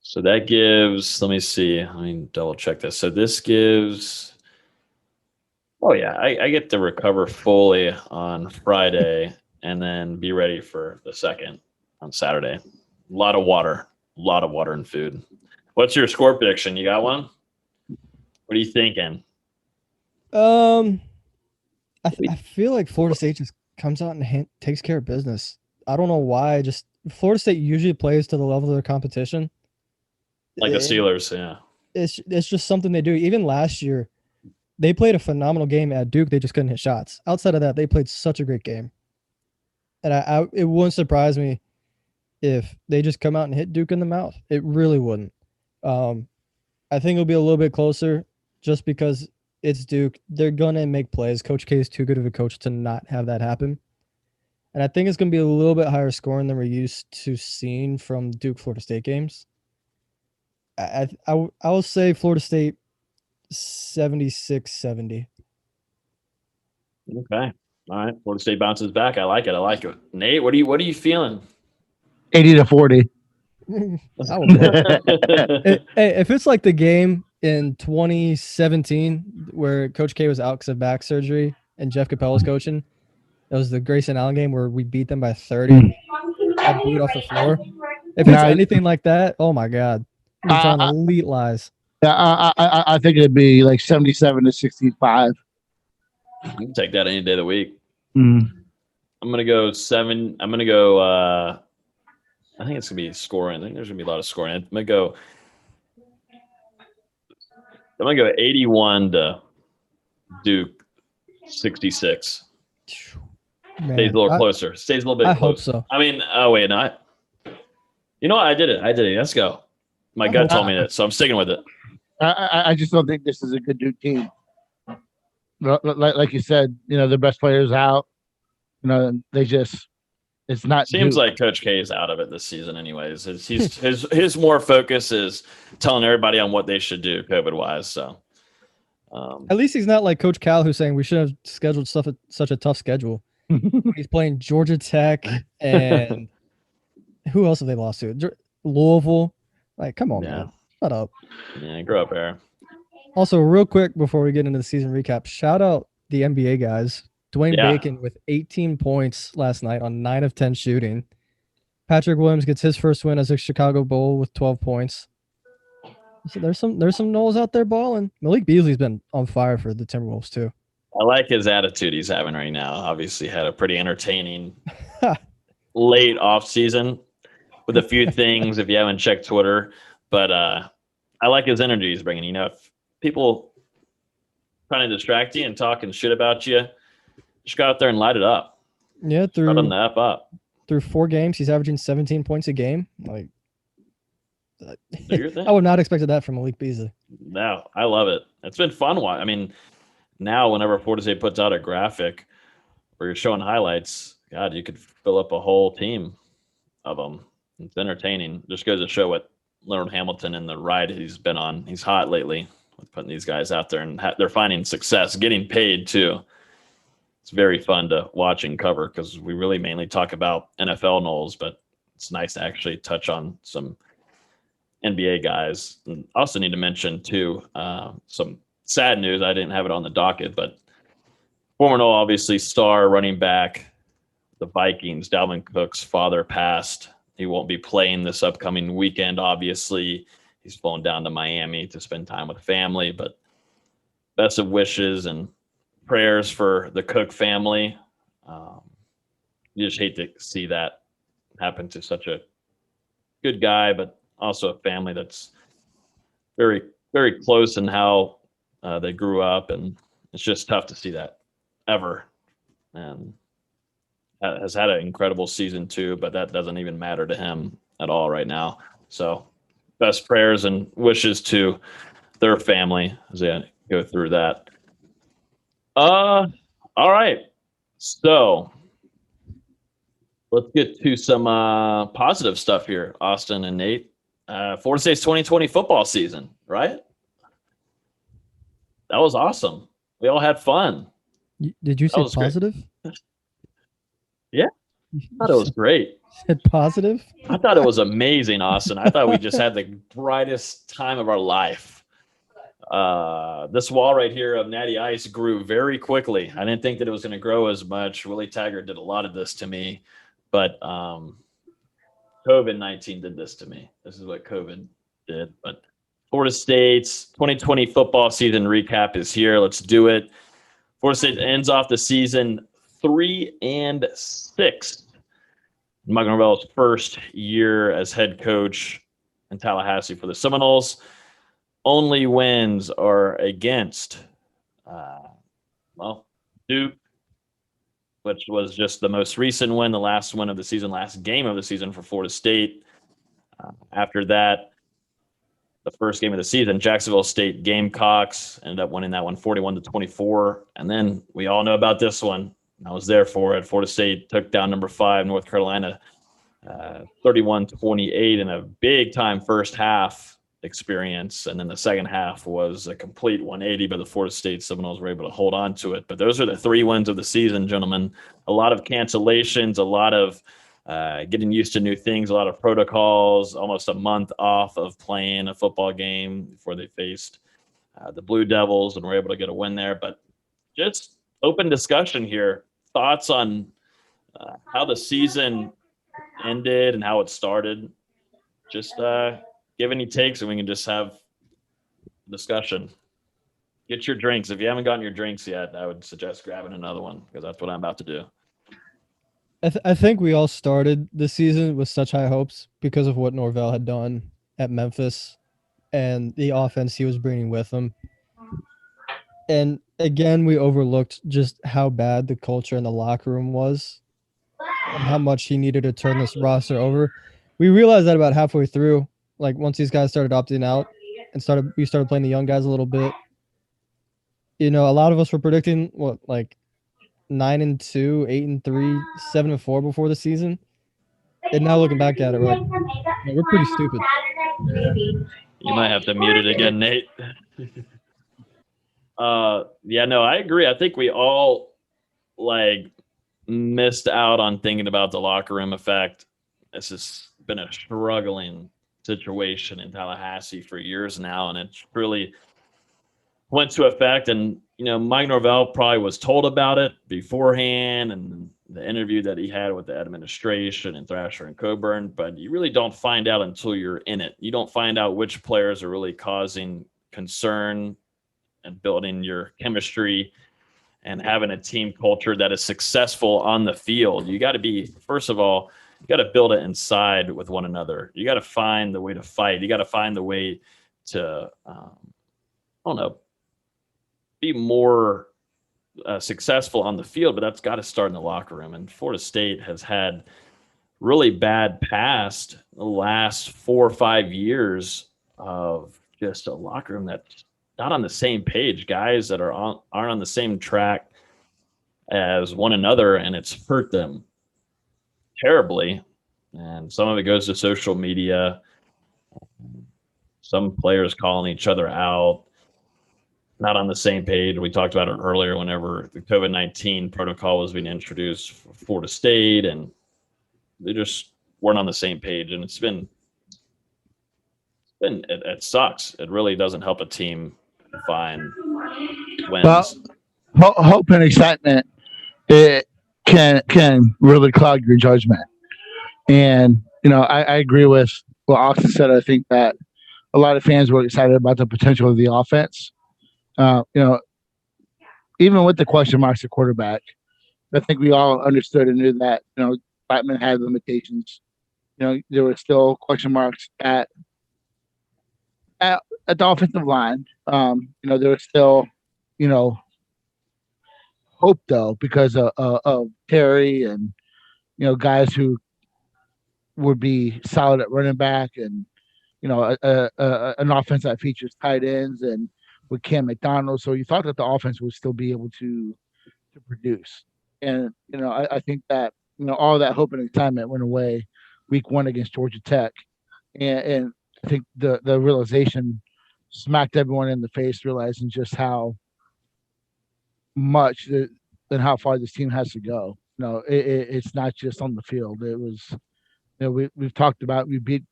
So that gives, let me double check this. So this gives, I get to recover fully on Friday and then be ready for the second on Saturday. A lot of water and food. What's your score prediction? You got one? What are you thinking? I feel like Florida State just comes out and takes care of business. I don't know why. Just Florida State usually plays to the level of their competition. Like the Steelers, yeah. It's just something they do. Even last year, they played a phenomenal game at Duke. They just couldn't hit shots. Outside of that, they played such a great game. And it wouldn't surprise me if they just come out and hit Duke in the mouth. It really wouldn't. I think it'll be a little bit closer just because it's Duke. They're going to make plays. Coach K is too good of a coach to not have that happen. And I think it's going to be a little bit higher scoring than we're used to seeing from Duke Florida State games. I will say Florida State 76-70. Okay. All right. Florida State bounces back. I like it. Nate, what are you feeling? 80-40. Hey, if it's like the game in 2017 where Coach K was out because of back surgery and Jeff Capel was coaching, that was the Grayson Allen game where we beat them by 30. Got booed off the floor. If it's anything like that, oh my God. We're telling elite lies. I think it'd be like 77-65. You can take that any day of the week. Mm. I'm going to go 7. I'm going to go I think it's going to be scoring. I think there's going to be a lot of scoring. I'm going to go 81 to Duke 66. Man, Stays a little closer. Stays a little bit closer. I hope so. I mean, oh wait, no. You know what? I did it. Let's go. My gut told me that, so I'm sticking with it. I just don't think this is a good Duke team. Like you said, their best players out. They just it's not. Seems Duke. like Coach K is out of it this season, anyways. His more focus is telling everybody on what they should do, COVID wise. So at least he's not like Coach Cal, who's saying we should have scheduled stuff at such a tough schedule. He's playing Georgia Tech and who else have they lost to? Louisville. Like, come on, man. Shut up. Yeah, grow up, Aaron. Also, real quick before we get into the season recap, shout out the NBA guys. Dwayne Bacon with 18 points last night on 9 of 10 shooting. Patrick Williams gets his first win as a Chicago Bull with 12 points. So there's some Knowles out there balling. Malik Beasley's been on fire for the Timberwolves too. I like his attitude he's having right now. Obviously had a pretty entertaining late off season with a few things if you haven't checked Twitter. But I like his energy he's bringing. If people trying to distract you and talking shit about you, just go out there and light it up. Yeah, Start them the F up. Through 4 games, he's averaging 17 points a game. Like, do your thing. I would not expect that from Malik Beasley. No, I love it. It's been fun. I mean, now whenever Florida State puts out a graphic where you're showing highlights, God, you could fill up a whole team of them. It's entertaining. Just goes to show what Leonard Hamilton and the ride he's been on. He's hot lately with putting these guys out there, and they're finding success, getting paid too. It's very fun to watch and cover because we really mainly talk about NFL Knowles, but it's nice to actually touch on some NBA guys. And also need to mention too some sad news. I didn't have it on the docket, but former Knoll, obviously star running back, the Vikings, Dalvin Cook's father passed. He won't be playing this upcoming weekend. Obviously, he's flown down to Miami to spend time with family. But best of wishes and prayers for the Cook family. You just hate to see that happen to such a good guy, but also a family that's very, very close in how they grew up, and it's just tough to see that ever. And has had an incredible season too, but that doesn't even matter to him at all right now. So best prayers and wishes to their family as they go through that. All right. So let's get to some positive stuff here, Austin and Nate. Florida State's 2020 football season, right? That was awesome. We all had fun. Did you say positive? Yeah. I thought it was great. Said positive? I thought it was amazing, Austin. I thought we just had the brightest time of our life. This wall right here of Natty Ice grew very quickly. I didn't think that it was going to grow as much. Willie Taggart did a lot of this to me, but COVID-19 did this to me. This is what COVID did. But Florida State's 2020 football season recap is here. Let's do it. Florida State ends off the season 3-6. Mike Norvell's first year as head coach in Tallahassee for the Seminoles. Only wins are against, Duke, which was just the most recent win, the last win of the season, last game of the season for Florida State. After that, the first game of the season, Jacksonville State Gamecocks ended up winning that one 41-24. And then we all know about this one. I was there for it. Florida State took down number 5 North Carolina 31-28 in a big time first half experience. And then the second half was a complete 180, but the Florida State Seminoles were able to hold on to it. But those are the 3 wins of the season, gentlemen. A lot of cancellations, a lot of getting used to new things, a lot of protocols, almost a month off of playing a football game before they faced the Blue Devils and were able to get a win there. But just open discussion here. Thoughts on how the season ended and how it started. Just give any takes and we can just have discussion. Get your drinks. If you haven't gotten your drinks yet, I would suggest grabbing another one because that's what I'm about to do. I think we all started the season with such high hopes because of what Norvell had done at Memphis and the offense he was bringing with him. And again, we overlooked just how bad the culture in the locker room was and how much he needed to turn this roster over. We realized that about halfway through, like once these guys started opting out and we started playing the young guys a little bit. You know, a lot of us were predicting 9-2, 8-3, 7-4 before the season. And now looking back at it, we're pretty stupid. You might have to mute it again, Nate. I agree. I think we all missed out on thinking about the locker room effect. This has been a struggling situation in Tallahassee for years now, and it's really went to effect. And Mike Norvell probably was told about it beforehand, and the interview that he had with the administration and Thrasher and Coburn. But you really don't find out until you're in it. You don't find out which players are really causing concern and building your chemistry and having a team culture that is successful on the field. You got to be, first of all, you got to build it inside with one another. You got to find the way to fight. You got to find the way to, be more successful on the field, but that's got to start in the locker room. And Florida State has had really bad past the last 4 or 5 years of just a locker room that's not on the same page, guys that aren't on the same track as one another, and it's hurt them terribly. And some of it goes to social media, some players calling each other out, not on the same page. We talked about it earlier whenever the COVID-19 protocol was being introduced for Florida State, and they just weren't on the same page. And it sucks. It really doesn't help a team find wins. Well, hope and excitement, it can really cloud your judgment. And, I agree with what Austin said. I think that a lot of fans were excited about the potential of the offense. Even with the question marks at quarterback, I think we all understood and knew that, Blackman had limitations. There were still question marks at the offensive line. There was still, hope though, because of Terry and, guys who would be solid at running back and, an offense that features tight ends and with Cam McDonald. So you thought that the offense would still be able to produce. And, I think that, all that hope and excitement went away week 1 against Georgia Tech. And I think the realization smacked everyone in the face, realizing just how much and how far this team has to go. It's not just on the field. It was, we've talked about, we beat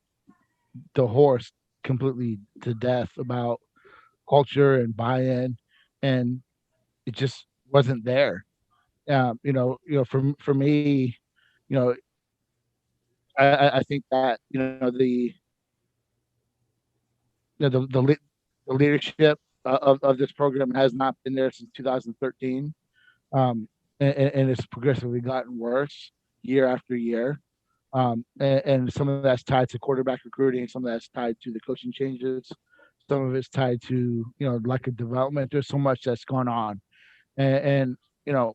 the horse completely to death about culture and buy-in, and it just wasn't there. For me, I think that the leadership of this program has not been there since 2013. and it's progressively gotten worse year after year. And some of that's tied to quarterback recruiting, some of that's tied to the coaching changes, some of it's tied to lack of development. There's so much that's gone on, and you know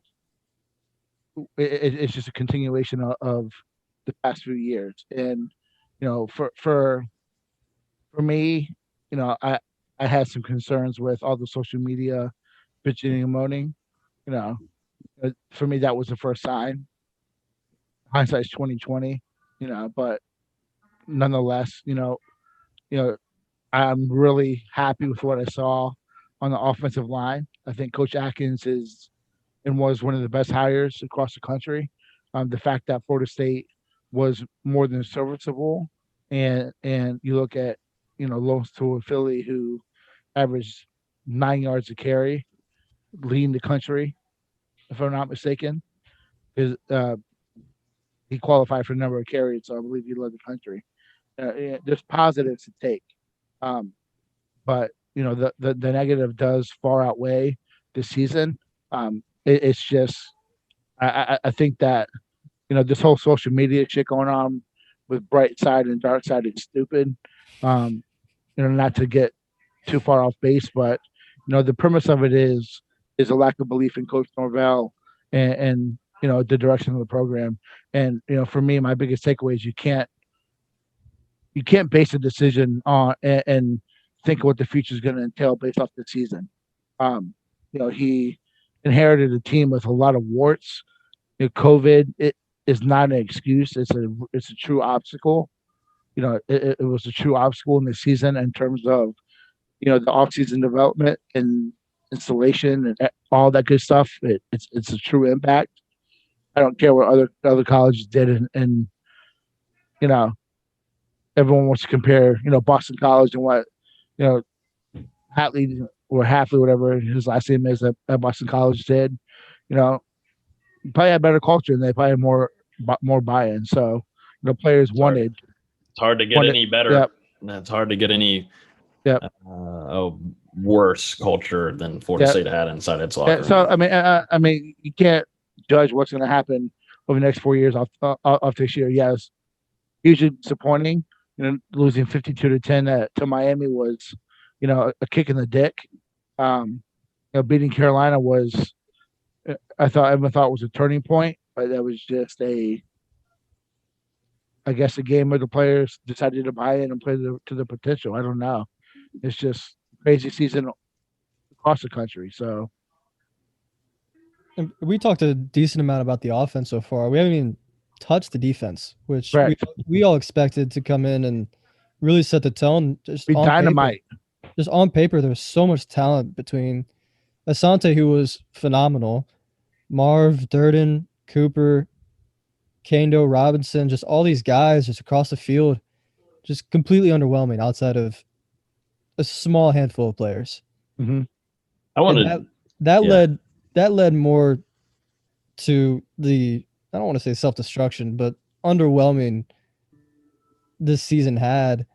it's just a continuation of the past few years. And for me, I had some concerns with all the social media bitching and moaning. You know, for me that was the first sign. Hindsight's 2020. But nonetheless, you know, I'm really happy with what I saw on the offensive line. I think Coach Atkins is and was one of the best hires across the country. The fact that Florida State was more than serviceable, and you look at loans to a Philly who averaged 9 yards a carry, leading the country, if I'm not mistaken, because he qualified for a number of carries, so I believe he led the country. There's positives to take, um, but the negative does far outweigh this season. It's just I think that this whole social media shit going on with bright side and dark side is stupid. Um, not to get too far off base, but the premise of it is a lack of belief in Coach Norvell and the direction of the program. And for me, my biggest takeaway is you can't base a decision on and think of what the future is going to entail based off the season. He inherited a team with a lot of warts. COVID it is not an excuse. It's a true obstacle. It was a true obstacle in the season in terms of the off-season development and installation and all that good stuff. It's a true impact. I don't care what other colleges did, and you know everyone wants to compare Boston College and what you know Hatley or Halfley, whatever his last name is, at Boston College did. You know, probably had better culture and they probably had more buy-in. So players wanted. It's hard to get any better. Yep. It's hard to get any Yep. worse culture than Florida State had inside its locker room. So I mean, you can't judge what's going to happen over the next 4 years off this year. Yes, hugely disappointing. Losing 52-10 to Miami was, a kick in the dick. Beating Carolina was, everyone thought was a turning point, but that was just a game where the players decided to buy in and play to their potential. I don't know. It's just crazy season across the country. So, and we talked a decent amount about the offense so far. We haven't even touched the defense, which we all expected to come in and really set the tone. Just be dynamite. Just on paper, there's so much talent between Asante, who was phenomenal, Marv, Durden, Cooper, Kaindoh, Robinson, just all these guys just across the field, just completely underwhelming outside of a small handful of players. Mm-hmm. That led more to the, I don't want to say self-destruction, but underwhelming this season had,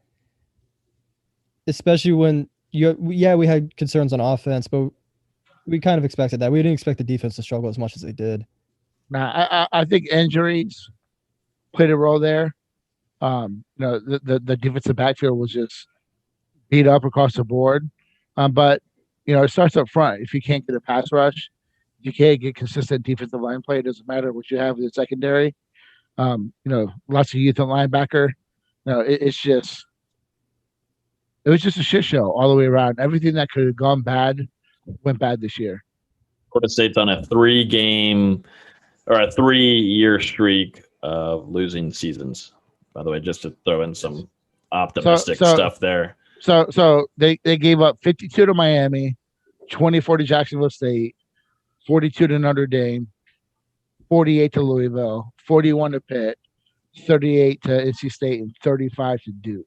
especially when we had concerns on offense, but we kind of expected that. We didn't expect the defense to struggle as much as they did. Now, I think injuries played a role there. The defensive backfield was just beat up across the board. But it starts up front. If you can't get a pass rush, you can't get consistent defensive line play. It doesn't matter what you have in the secondary. Lots of youth and linebacker. It was just a shit show all the way around. Everything that could have gone bad went bad this year. Florida State's on a 3-year streak of losing seasons. By the way, just to throw in some optimistic stuff there. So they gave up 52 to Miami, 24 to Jacksonville State, 42 to Notre Dame, 48 to Louisville, 41 to Pitt, 38 to NC State, and 35 to Duke.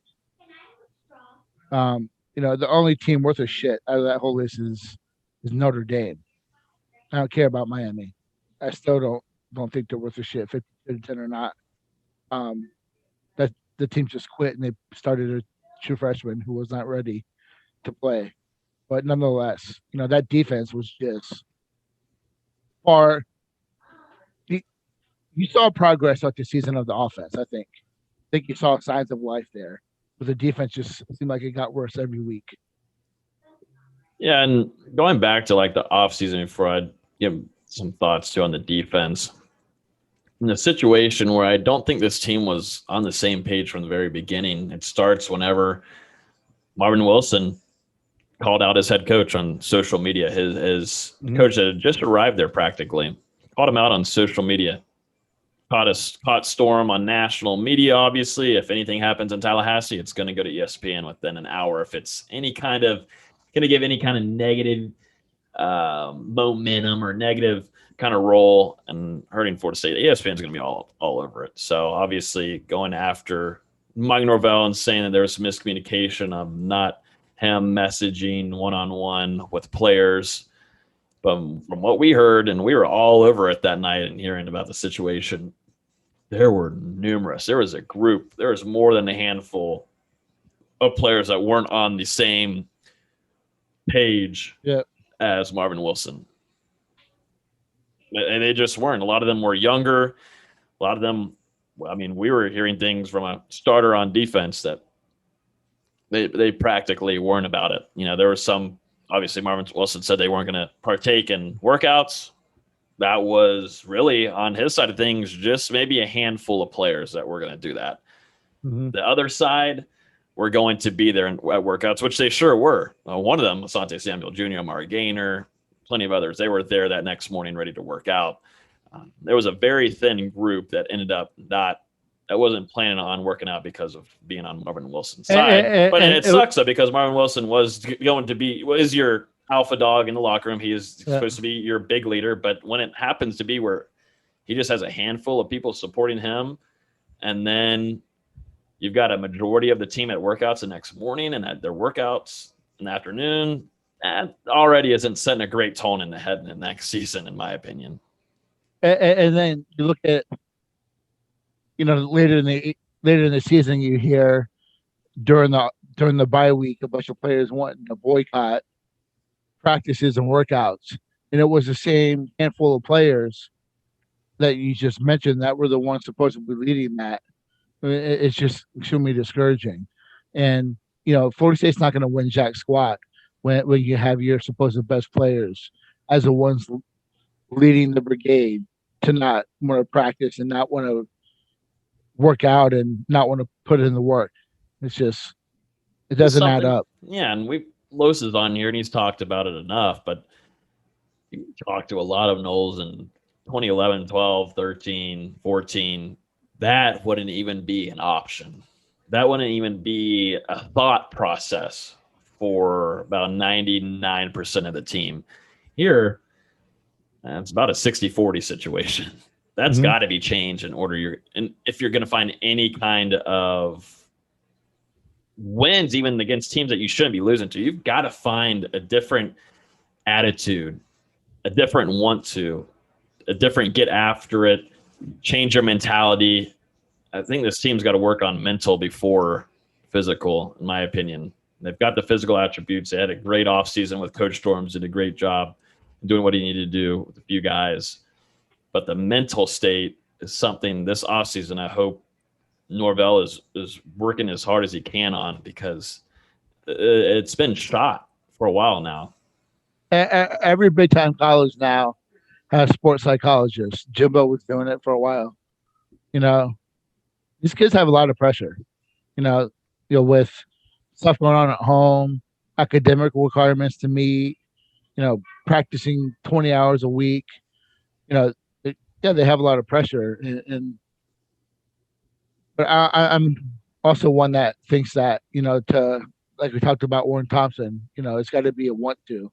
The only team worth a shit out of that whole list is Notre Dame. I don't care about Miami. I still don't think they're worth a shit, 50-10 or not. That the team just quit and they started a true freshman who was not ready to play. But nonetheless, that defense was just far you saw progress throughout the season of the offense. I think you saw signs of life there, but the defense just seemed like it got worse every week. Yeah, and going back to like the offseason before I give some thoughts too on the defense. In a situation where I don't think this team was on the same page from the very beginning. It starts whenever Marvin Wilson called out his head coach on social media. His coach had just arrived there practically. Called him out on social media. Caught storm on national media, obviously. If anything happens in Tallahassee, it's going to go to ESPN within an hour. If it's any kind of going to give any kind of negative momentum or negative kind of role and hurting Florida State, ESPN is going to be all over it. So obviously going after Mike Norvell and saying that there was some miscommunication of not him messaging one-on-one with players. But from what we heard, and we were all over it that night and hearing about the situation, there were numerous. There was a group. There was more than a handful of players that weren't on the same page as Marvin Wilson. And they just weren't. A lot of them were younger. A lot of them, I mean, we were hearing things from a starter on defense that they practically weren't about it. You know, there were some, obviously Marvin Wilson said they weren't going to partake in workouts. That was really on his side of things, just maybe a handful of players that were going to do that. Mm-hmm. The other side were going to be there at workouts, which they sure were. One of them, Asante Samuel Jr., Amari Gaynor, plenty of others. They were there that next morning ready to work out. There was a very thin group that ended up that wasn't planning on working out because of being on Marvin Wilson's side. But it sucks though, because Marvin Wilson is your alpha dog in the locker room. He is supposed to be your big leader. But when it happens to be where he just has a handful of people supporting him, and then you've got a majority of the team at workouts the next morning and at their workouts in the afternoon, that already isn't setting a great tone in the head in the next season, in my opinion. And then you look at, later in the season, you hear during the bye week a bunch of players wanting to boycott practices and workouts, and it was the same handful of players that you just mentioned that were the ones supposed to be leading that. I mean, it's just extremely discouraging, and Florida State's not going to win jack squat when you have your supposed best players as the ones leading the brigade to not want to practice and not want to work out and not want to put in the work. It's just, it doesn't add up. Yeah, and Los is on here and he's talked about it enough, but you talked to a lot of Noles in 2011, 12, 13, 14. That wouldn't even be an option. That wouldn't even be a thought process for about 99% of the team. Here, it's about a 60-40 situation. That's got to be changed if you're going to find any kind of wins, even against teams that you shouldn't be losing to. You've got to find a different attitude, a different a different get after it, change your mentality. I think this team's got to work on mental before physical, in my opinion. They've got the physical attributes. They had a great offseason with Coach Storms, did a great job doing what he needed to do with a few guys. But the mental state is something this offseason I hope Norvell is working as hard as he can on, because it's been shot for a while now. Every big-time college now has sports psychologists. Jimbo was doing it for a while. These kids have a lot of pressure, with stuff going on at home, academic requirements to meet, practicing 20 hours a week. They have a lot of pressure. But I'm also one that thinks that, like we talked about Warren Thompson, it's got to be a want to.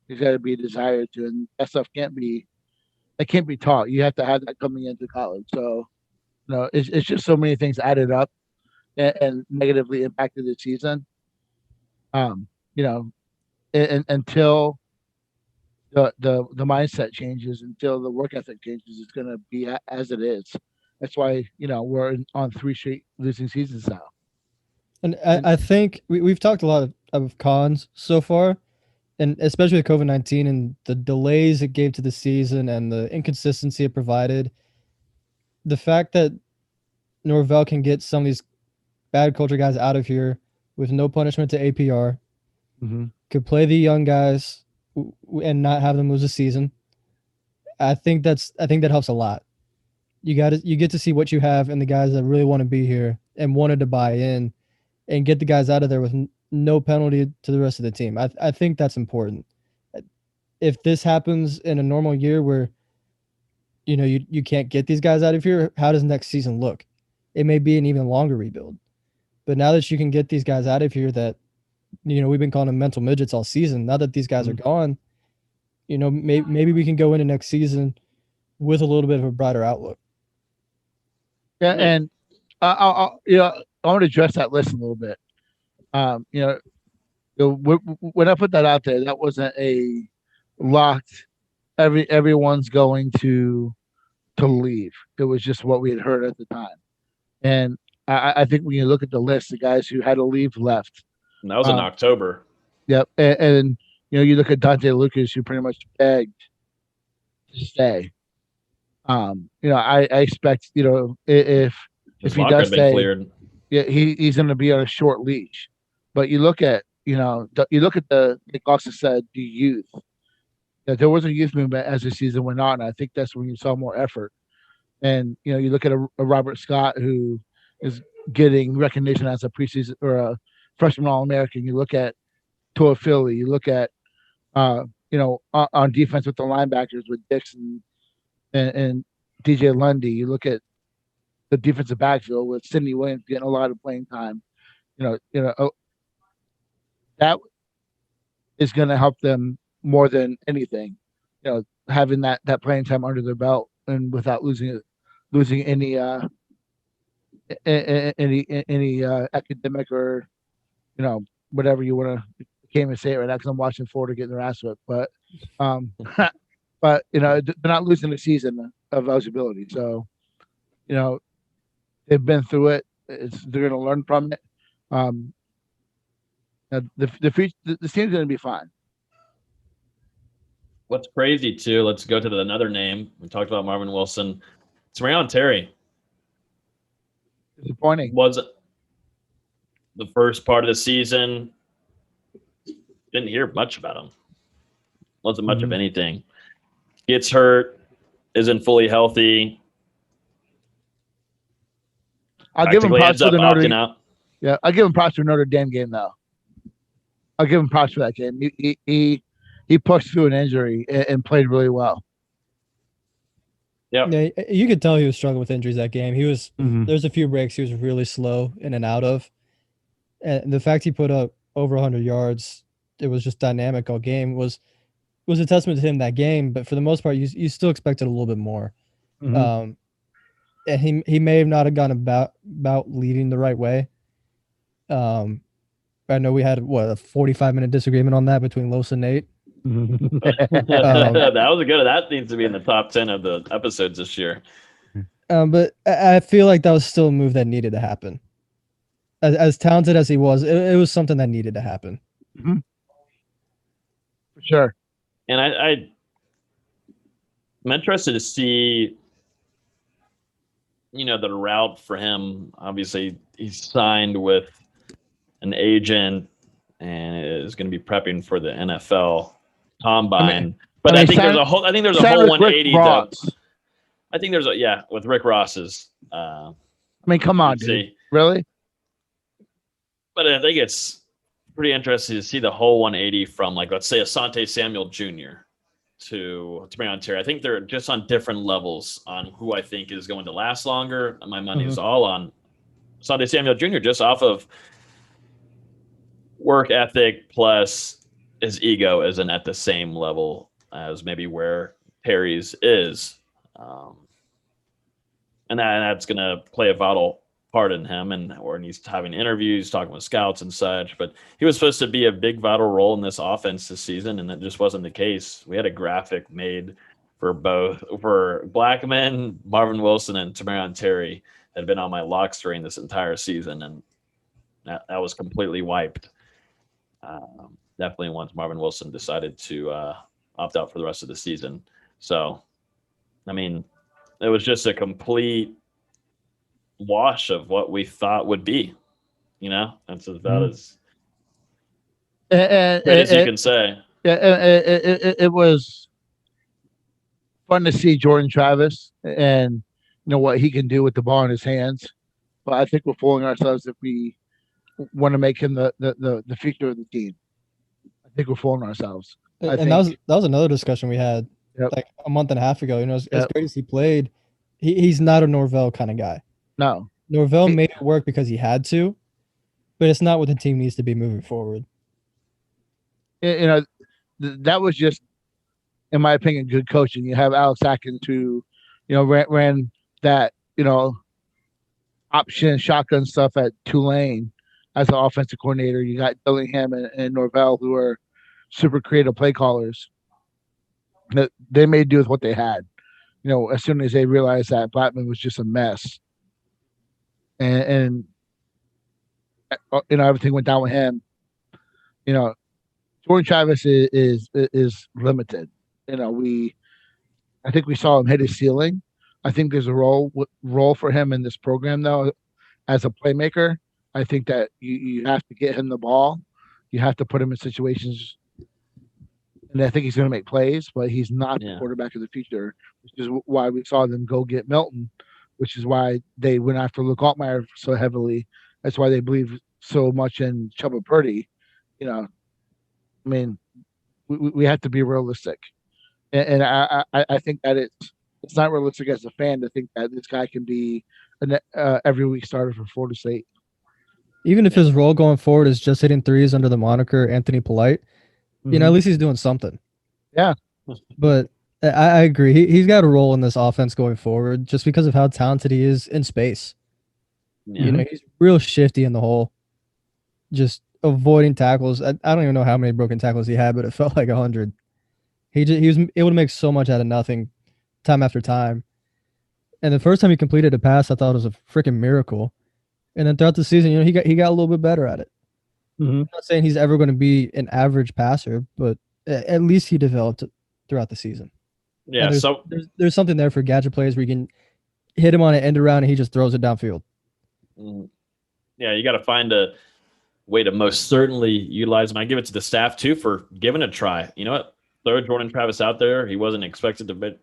There's got to be a desire to. And that stuff can't be taught. You have to have that coming into college. So, it's just so many things added up and negatively impacted the season. And until the mindset changes, until the work ethic changes, it's going to be as it is. That's why we're on 3 straight losing seasons now. And I think we've talked a lot of cons so far, and especially with COVID-19 and the delays it gave to the season and the inconsistency it provided, the fact that Norvell can get some of these bad culture guys out of here with no punishment to APR, could play the young guys and not have them lose a season. I think that helps a lot. You get to see what you have and the guys that really want to be here and wanted to buy in, and get the guys out of there with no penalty to the rest of the team. I think that's important. If this happens in a normal year where you can't get these guys out of here, how does next season look? It may be an even longer rebuild. But now that you can get these guys out of here that, we've been calling them mental midgets all season. Now that these guys are gone, maybe we can go into next season with a little bit of a brighter outlook. Yeah, and I want to address that list a little bit. When I put that out there, that wasn't a locked. Everyone's going to leave. It was just what we had heard at the time, and I think when you look at the list, the guys who had to leave left. And that was in October. Yep, and you look at Dante Lucas, who pretty much begged to stay. I expect if he does stay, cleared. Yeah, he's going to be on a short leash. But you look at like Austin said, the youth. That there was a youth movement as the season went on. I think that's when you saw more effort. And you look at a Robert Scott who is getting recognition as a preseason or a freshman All-American. You look at Toa Philly. You look at on defense with the linebackers with Dixon and DJ Lundy. You look at the defensive backfield with Sidney Williams getting a lot of playing time. That is going to help them more than anything. Having that playing time under their belt and without losing any academic or whatever you want to. Can't even say it right now because I'm watching Florida getting their ass whipped. But but they're not losing the season of eligibility. So they've been through it. They're going to learn from it. The team's going to be fine. What's crazy too? Let's go to another name. We talked about Marvin Wilson. Tamarion Terry. Disappointing. Was the first part of the season. Didn't hear much about him. Wasn't much of anything. Gets hurt. Isn't fully healthy. I'll give him props for the Notre Dame. Yeah, I'll give him props for Notre Dame game though. I'll give him props for that game. He pushed through an injury and played really well. Yeah, you could tell he was struggling with injuries that game. He was there's a few breaks he was really slow in and out of, and the fact he put up over 100 yards, it was just dynamic all game. Was a testament to him that game. But for the most part, you still expected a little bit more. And he may have not have gone about leading the right way. I know we had a 45-minute disagreement on that between Los and Nate. That was good. That needs to be in the top 10 of the episodes this year. But I feel like that was still a move that needed to happen. As talented as he was, it was something that needed to happen. For sure. And I'm interested to see, the route for him. Obviously, he's signed with an agent and is going to be prepping for the NFL combine. I think there's a whole 180. I think there's with Rick Ross's. Come on, dude. Really? But I think it's pretty interesting to see the whole 180 from, let's say, Asante Samuel Jr. to Tamarion Terry. I think they're just on different levels on who I think is going to last longer. My money is all on Asante Samuel Jr. just off of work ethic plus his ego isn't at the same level as maybe where Terry's is. And that's going to play a vital part in him, and he's having interviews, talking with scouts and such. But he was supposed to be a big vital role in this offense this season, and that just wasn't the case. We had a graphic made for Blackman, Marvin Wilson, and Tamarion Terry had been on my lock screen this entire season, and that was completely wiped. definitely once Marvin Wilson decided to opt out for the rest of the season. So, I mean, it was just a complete wash of what we thought would be. That's about as And, good as you can say. it was fun to see Jordan Travis and what he can do with the ball in his hands. But I think we're fooling ourselves if we want to make him the future of the team. I think we're fooling ourselves. And that was another discussion we had like a month and a half ago. As great as he played, he's not a Norvell kind of guy. No. Norvell made it work because he had to, but it's not what the team needs to be moving forward. That was just, in my opinion, good coaching. You have Alex Atkins who, ran that, option shotgun stuff at Tulane as an offensive coordinator. You got Dillingham and Norvell who are super creative play callers. They made do with what they had. As soon as they realized that Blackman was just a mess, and everything went down with him. Jordan Travis is limited. I think we saw him hit his ceiling. I think there's a role for him in this program though, as a playmaker. I think that you have to get him the ball. You have to put him in situations, and I think he's going to make plays, but he's not the quarterback of the future, which is why we saw them go get Milton, which is why they went after Luke Altmaier so heavily. That's why they believe so much in Chubba Purdy. I mean, we have to be realistic, and I think that it's not realistic as a fan to think that this guy can be an every week starter for Florida State. Even if his role going forward is just hitting threes under the moniker Anthony Polite, at least he's doing something. Yeah. But I agree. He's got a role in this offense going forward just because of how talented he is in space. Yeah. He's real shifty in the hole, just avoiding tackles. I don't even know how many broken tackles he had, but it felt like 100. He was able to make so much out of nothing time after time. And the first time he completed a pass, I thought it was a freaking miracle. And then throughout the season, he got a little bit better at it. Mm-hmm. I'm not saying he's ever going to be an average passer, but at least he developed it throughout the season. Yeah, there's something there for gadget players where you can hit him on an end around and he just throws it downfield. Yeah, you got to find a way to most certainly utilize him. I give it to the staff too for giving it a try. You know what? Throw Jordan Travis out there. He wasn't expected to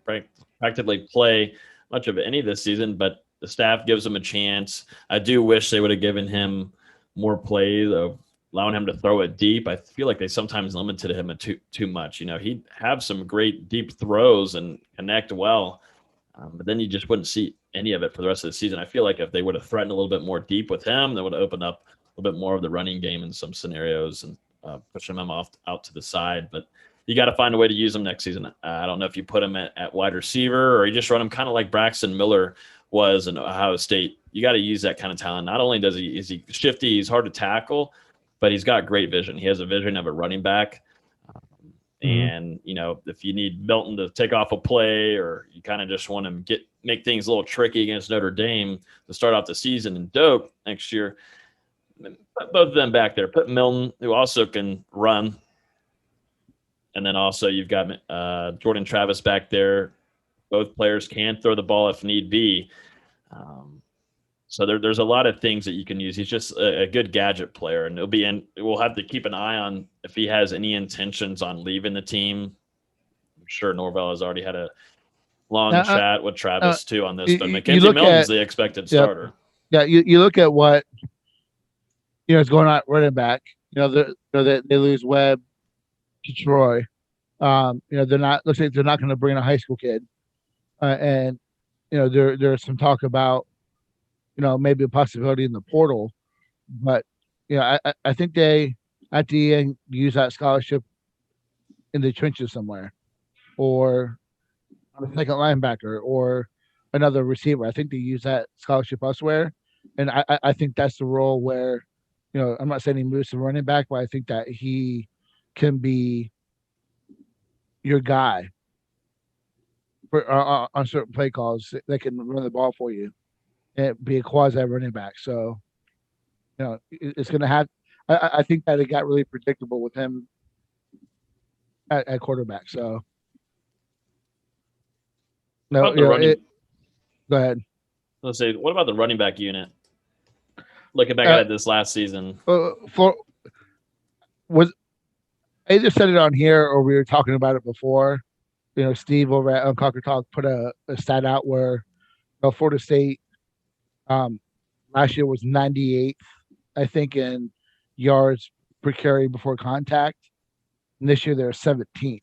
practically play much of any this season, but the staff gives him a chance. I do wish they would have given him more plays of allowing him to throw it deep. I feel like they sometimes limited him too much. He'd have some great deep throws and connect well, but then you just wouldn't see any of it for the rest of the season. I feel like if they would have threatened a little bit more deep with him, that would have opened up a little bit more of the running game in some scenarios and pushing him out to the side. But you got to find a way to use him next season. I don't know if you put him at wide receiver or you just run him kind of like Braxton Miller was in Ohio State. You got to use that kind of talent. Not only is he shifty, he's hard to tackle, but he's got great vision. He has a vision of a running back. And, if you need Milton to take off a play or you kind of just want him make things a little tricky against Notre Dame to start off the season and Doak next year, put both of them back there. Put Milton, who also can run. And then also you've got Jordan Travis back there. Both players can throw the ball if need be. So there's a lot of things that you can use. He's just a good gadget player, and we'll have to keep an eye on if he has any intentions on leaving the team. I'm sure Norvell has already had a long chat with Travis too on this, but Mackenzie Milton's the expected starter. Yeah, you look at what is going on at running back. They lose Webb to Troy. Looks like they're not going to bring a high school kid, and there's some talk about maybe a possibility in the portal, but I think they at the end use that scholarship in the trenches somewhere, or on a second linebacker, or another receiver. I think they use that scholarship elsewhere, and I think that's the role where I'm not saying he moves to running back, but I think that he can be your guy for on certain play calls that can run the ball for you and be a quasi running back. So, it's going to have. I think that it got really predictable with him at quarterback. So About the running, go ahead. let's say, what about the running back unit? Looking back at it this last season, I either said it on here or we were talking about it before. Steve over at Unconquered Talk put a stat out where Florida State last year was 98th, I think, in yards per carry before contact. And this year they're 17th.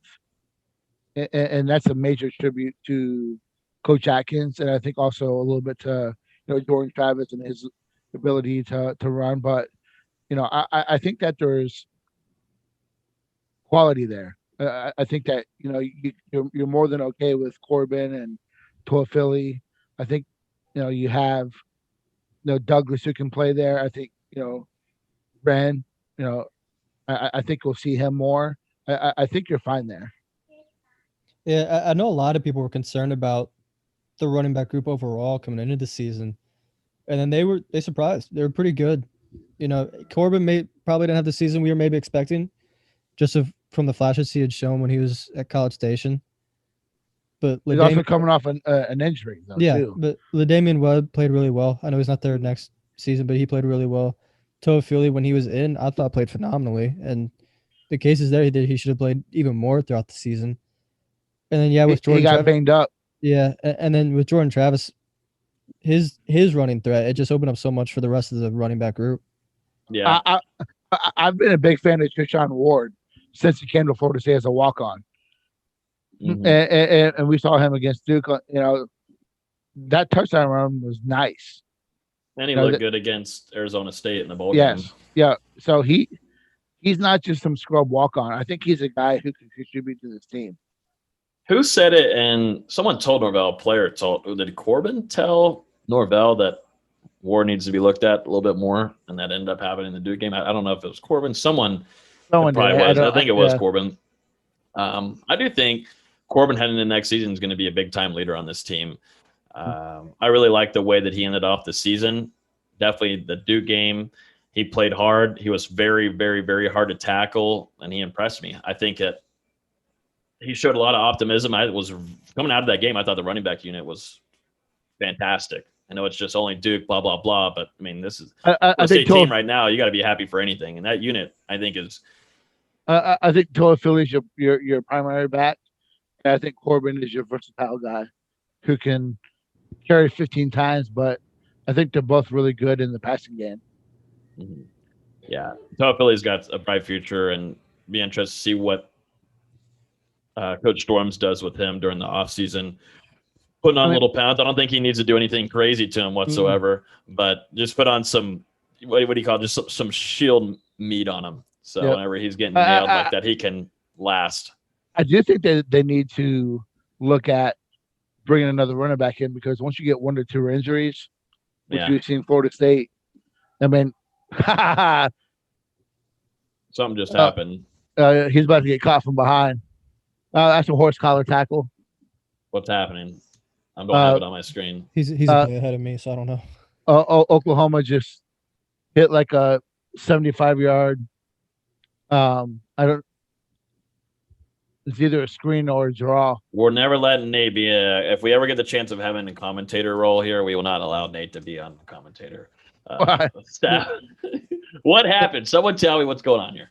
And that's a major tribute to Coach Atkins, and I think also a little bit to Jordan Travis and his ability to run. But I think that there's quality there. I think that you're more than okay with Corbin and Toafili. I think you have Douglas who can play there. I think Ren. I think we'll see him more. I think you're fine there. Yeah, I know a lot of people were concerned about the running back group overall coming into the season, and then they surprised. They were pretty good. Corbin probably didn't have the season we were maybe expecting, just from the flashes he had shown when he was at College Station. But he's also coming off an injury, though, too. But LaDamian Webb played really well. I know he's not there next season, but he played really well. Toafili, when he was in, I thought played phenomenally, and the case is there that he should have played even more throughout the season. And then with Jordan, he got banged up. Yeah, and then with Jordan Travis, his running threat, it just opened up so much for the rest of the running back group. Yeah, I've been a big fan of Trishawn Ward since he came to Florida State as a walk-on. Mm-hmm. And we saw him against Duke. That touchdown run was nice. And he looked good against Arizona State in the bowl game. Yeah. So he's not just some scrub walk-on. I think he's a guy who can contribute to this team. Who said it? And someone told Norvell, did Corbin tell Norvell that Ward needs to be looked at a little bit more, and that ended up happening in the Duke game? I don't know if it was Corbin. Someone probably was. I think it was Corbin. I do think Corbin heading into next season is going to be a big-time leader on this team. I really like the way that he ended off the season. Definitely the Duke game. He played hard. He was very, very, very hard to tackle, and he impressed me. I think that he showed a lot of optimism. I was coming out of that game. I thought the running back unit was fantastic. I know it's just only Duke, blah, blah, blah. But, I mean, this is a state team right now. You got to be happy for anything. And that unit, I think, is I think Toafili is your primary back. And I think Corbin is your versatile guy who can carry 15 times. But I think they're both really good in the passing game. Mm-hmm. Yeah. Toafili's got a bright future, and be interested to see what Coach Storms does with him during the offseason. Putting on little pounds. I don't think he needs to do anything crazy to him whatsoever, but just put on some, what do you call it? Just some shield meat on him. So whenever he's getting nailed like that, he can last. I do think that they need to look at bringing another running back in, because once you get 1 or 2 injuries, which we've seen Florida State, I mean, something just happened. He's about to get caught from behind. That's a horse collar tackle. What's happening? I don't have it on my screen. He's a play ahead of me, so I don't know. Oklahoma just hit like a 75-yard. It's either a screen or a draw. We're never letting Nate be if we ever get the chance of having a commentator role here, we will not allow Nate to be on the commentator staff. What happened? Someone tell me what's going on here.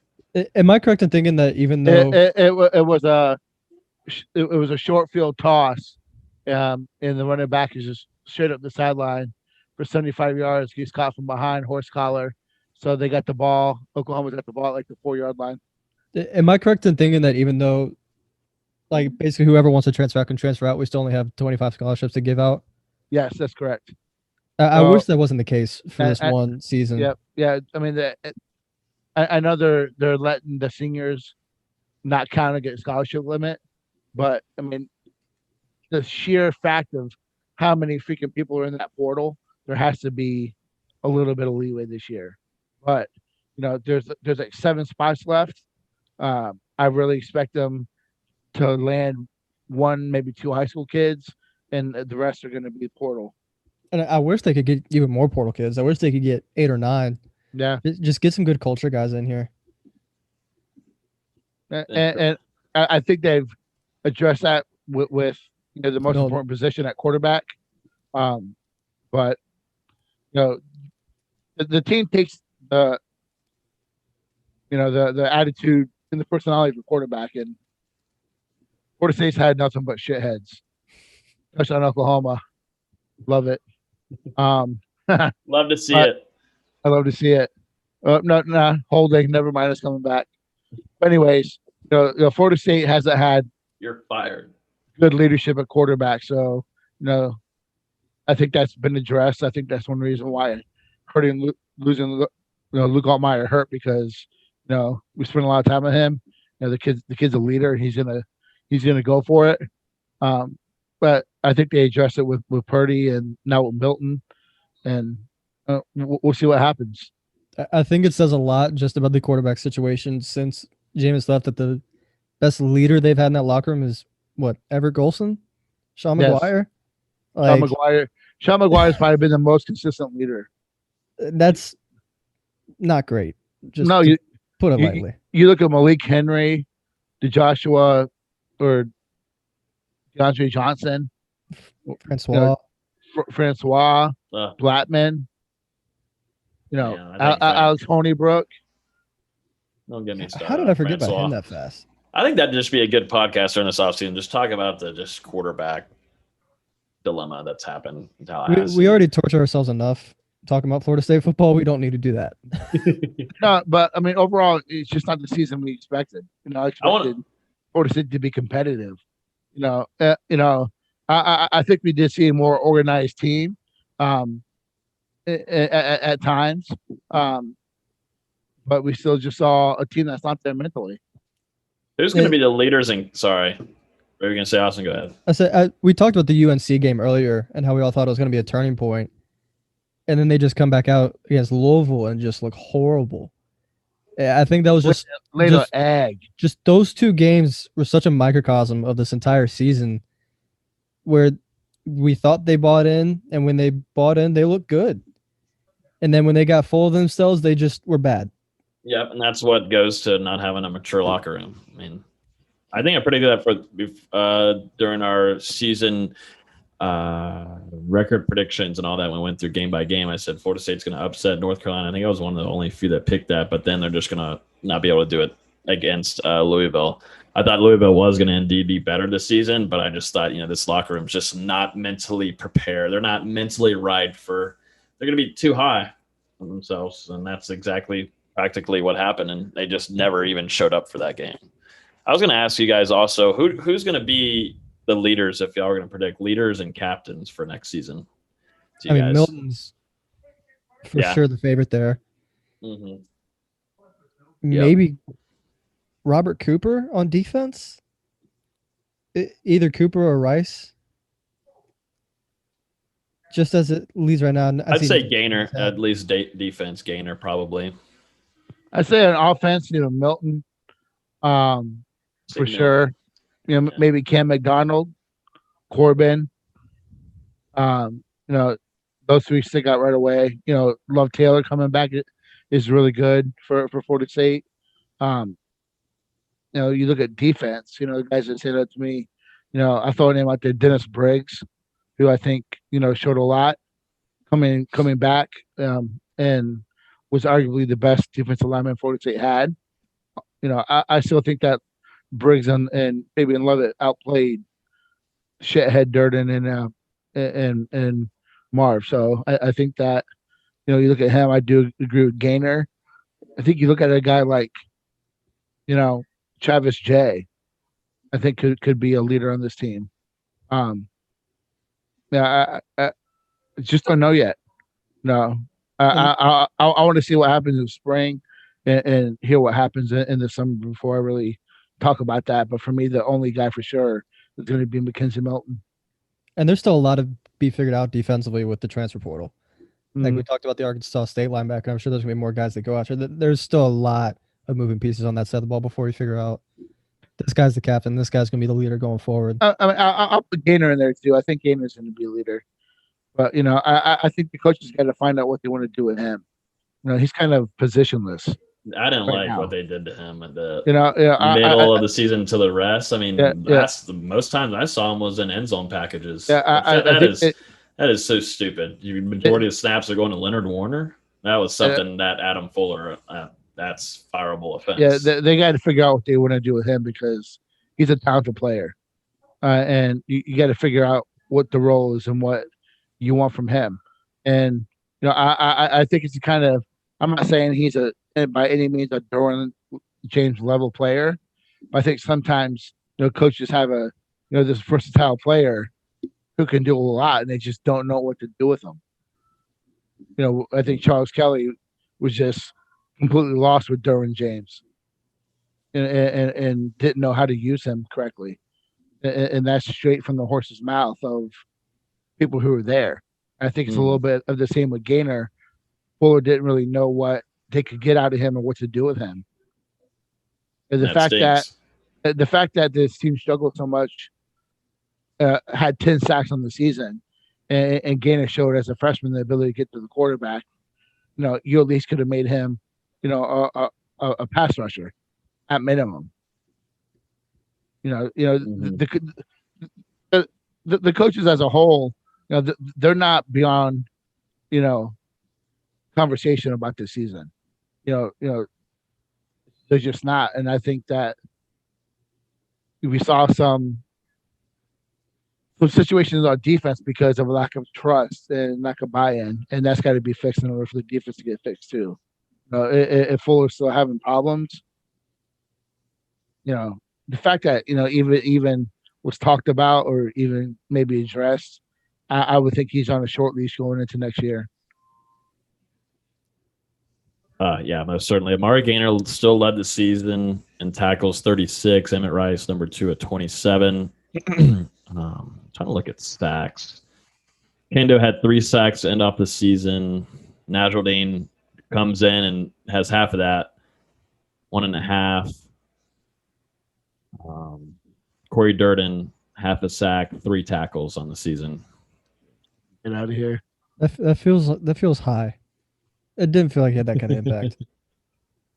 Am I correct in thinking that even though it was a short field toss, and the running back is just straight up the sideline for 75 yards. He's caught from behind, horse collar. So they got the ball. Oklahoma's got the ball at like the 4-yard line. Am I correct in thinking that even though, like, basically whoever wants to transfer out can transfer out, we still only have 25 scholarships to give out? Yes, that's correct. I wish that wasn't the case for this one season. Yeah. I mean, I know they're letting the seniors not count against scholarship limit, but I mean, the sheer fact of how many freaking people are in that portal, there has to be a little bit of leeway this year. But there's like 7 spots left. I really expect them to land 1, maybe 2 high school kids, and the rest are going to be portal. And I wish they could get even more portal kids. I wish they could get 8 or 9. Yeah, just get some good culture guys in here. And I think they've addressed that with the most important position at quarterback. But the team takes the the attitude and the personality of the quarterback, and Florida State's had nothing but shitheads. Touchdown Oklahoma, love it. Love to see it. I love to see it. No, holding. Never mind, it's coming back. But anyways, Florida State hasn't had You're fired. good leadership at quarterback, so I think that's been addressed. I think that's one reason why losing Luke Altmaier hurt, because we spent a lot of time with him. The kid's a leader. He's gonna go for it. But I think they addressed it with Purdy and now with Milton, and we'll see what happens. I think it says a lot just about the quarterback situation since Jameis left, that the best leader they've had in that locker room is Everett Golson, Sean McGuire. Sean McGuire's probably been the most consistent leader. That's not great. Just put it lightly. You look at Malik Henry, DeJoshua, or DeAndre Johnson, Francois, Blattman, Alex Honeybrook. Don't get me started. How did I forget about him that fast? I think that'd just be a good podcast during this offseason. Just talk about the quarterback dilemma that's happened. We already torture ourselves enough talking about Florida State football. We don't need to do that. No, but I mean, overall, it's just not the season we expected. I expected Florida State to be competitive. I think we did see a more organized team at times, but we still just saw a team that's not there mentally. Who's going to be the leaders sorry. What were you going to say, Austin? Go ahead. I said we talked about the UNC game earlier and how we all thought it was going to be a turning point, and then they just come back out against Louisville and just look horrible. I think that was just egg. Just those two games were such a microcosm of this entire season, where we thought they bought in, and when they bought in, they looked good, and then when they got full of themselves, they just were bad. Yep, and that's what goes to not having a mature locker room. I mean, I think I predicted that during our season record predictions and all that. When we went through game by game, I said Florida State's going to upset North Carolina. I think I was one of the only few that picked that, but then they're just going to not be able to do it against Louisville. I thought Louisville was going to indeed be better this season, but I just thought, this locker room's just not mentally prepared. They're not mentally right they're going to be too high on themselves, and that's practically what happened, and they just never even showed up for that game. I was going to ask you guys also, who's going to be the leaders, if y'all are going to predict leaders and captains for next season? Milton's for sure the favorite there. Mm-hmm. Maybe Robert Cooper on defense? Either Cooper or Rice? Just as it leads right now. I'd say Gainer, at least defense. Gainer, probably. I'd say an offense, Milton, for sure. Maybe Cam McDonald, Corbin. Those three stick out right away. Love Taylor coming back is really good for Florida State. You look at defense. The guys that say that to me. I throw a name out there, Dennis Briggs, who I think showed a lot coming back, and was arguably the best defensive lineman Florida State had. I still think that Briggs and maybe Lovett outplayed Shithead Durden and Marv. So I think that you look at him. I do agree with Gainer. I think you look at a guy like Travis J. I think could be a leader on this team. I just don't know yet. No, I want to see what happens in spring and hear what happens in the summer before I really talk about that. But for me, the only guy for sure is going to be Mackenzie Milton. And there's still a lot to be figured out defensively with the transfer portal. Mm-hmm. Like we talked about the Arkansas State linebacker. I'm sure there's going to be more guys that go after. There's still a lot of moving pieces on that side of the ball before we figure out this guy's the captain. This guy's going to be the leader going forward. I'll put Gainer in there too. I think Gainer's going to be a leader. But, I think the coaches got to find out what they want to do with him. He's kind of positionless. I didn't right like now. what they did to him at the middle of the season to the rest. I mean, that's the most times I saw him was in end zone packages. That is so stupid. The majority of snaps are going to Leonard Warner. That was something that Adam Fuller. That's fireable offense. Yeah, they got to figure out what they want to do with him because he's a talented player, and you got to figure out what the role is and what you want from him. And I think it's kind of. I'm not saying he's by any means a Derwin James level player, but I think sometimes coaches have this versatile player who can do a lot, and they just don't know what to do with him. I think Charles Kelly was just completely lost with Derwin James, and didn't know how to use him correctly, and that's straight from the horse's mouth of people who were there. I think it's a little bit of the same with Gaynor. Fuller didn't really know what they could get out of him or what to do with him. And the fact that this team struggled so much, had 10 sacks on the season, and Gaynor showed as a freshman the ability to get to the quarterback. You at least could have made him, a pass rusher at minimum. The coaches as a whole, they're not beyond, conversation about this season. They're just not. And I think that we saw some situations on defense because of a lack of trust and lack of buy-in, and that's got to be fixed in order for the defense to get fixed too. If Fuller's still having problems, the fact that even was talked about or even maybe addressed, I would think he's on a short leash going into next year. Yeah, most certainly. Amari Gaynor still led the season in tackles, 36. Emmett Rice, number 2 at 27. Trying to look at sacks. Kaindoh had 3 sacks to end off the season. Najaldine comes in and has half of that, 1.5. Corey Durden, half a sack, 3 tackles on the season. Get out of here. That feels high. It didn't feel like he had that kind of impact.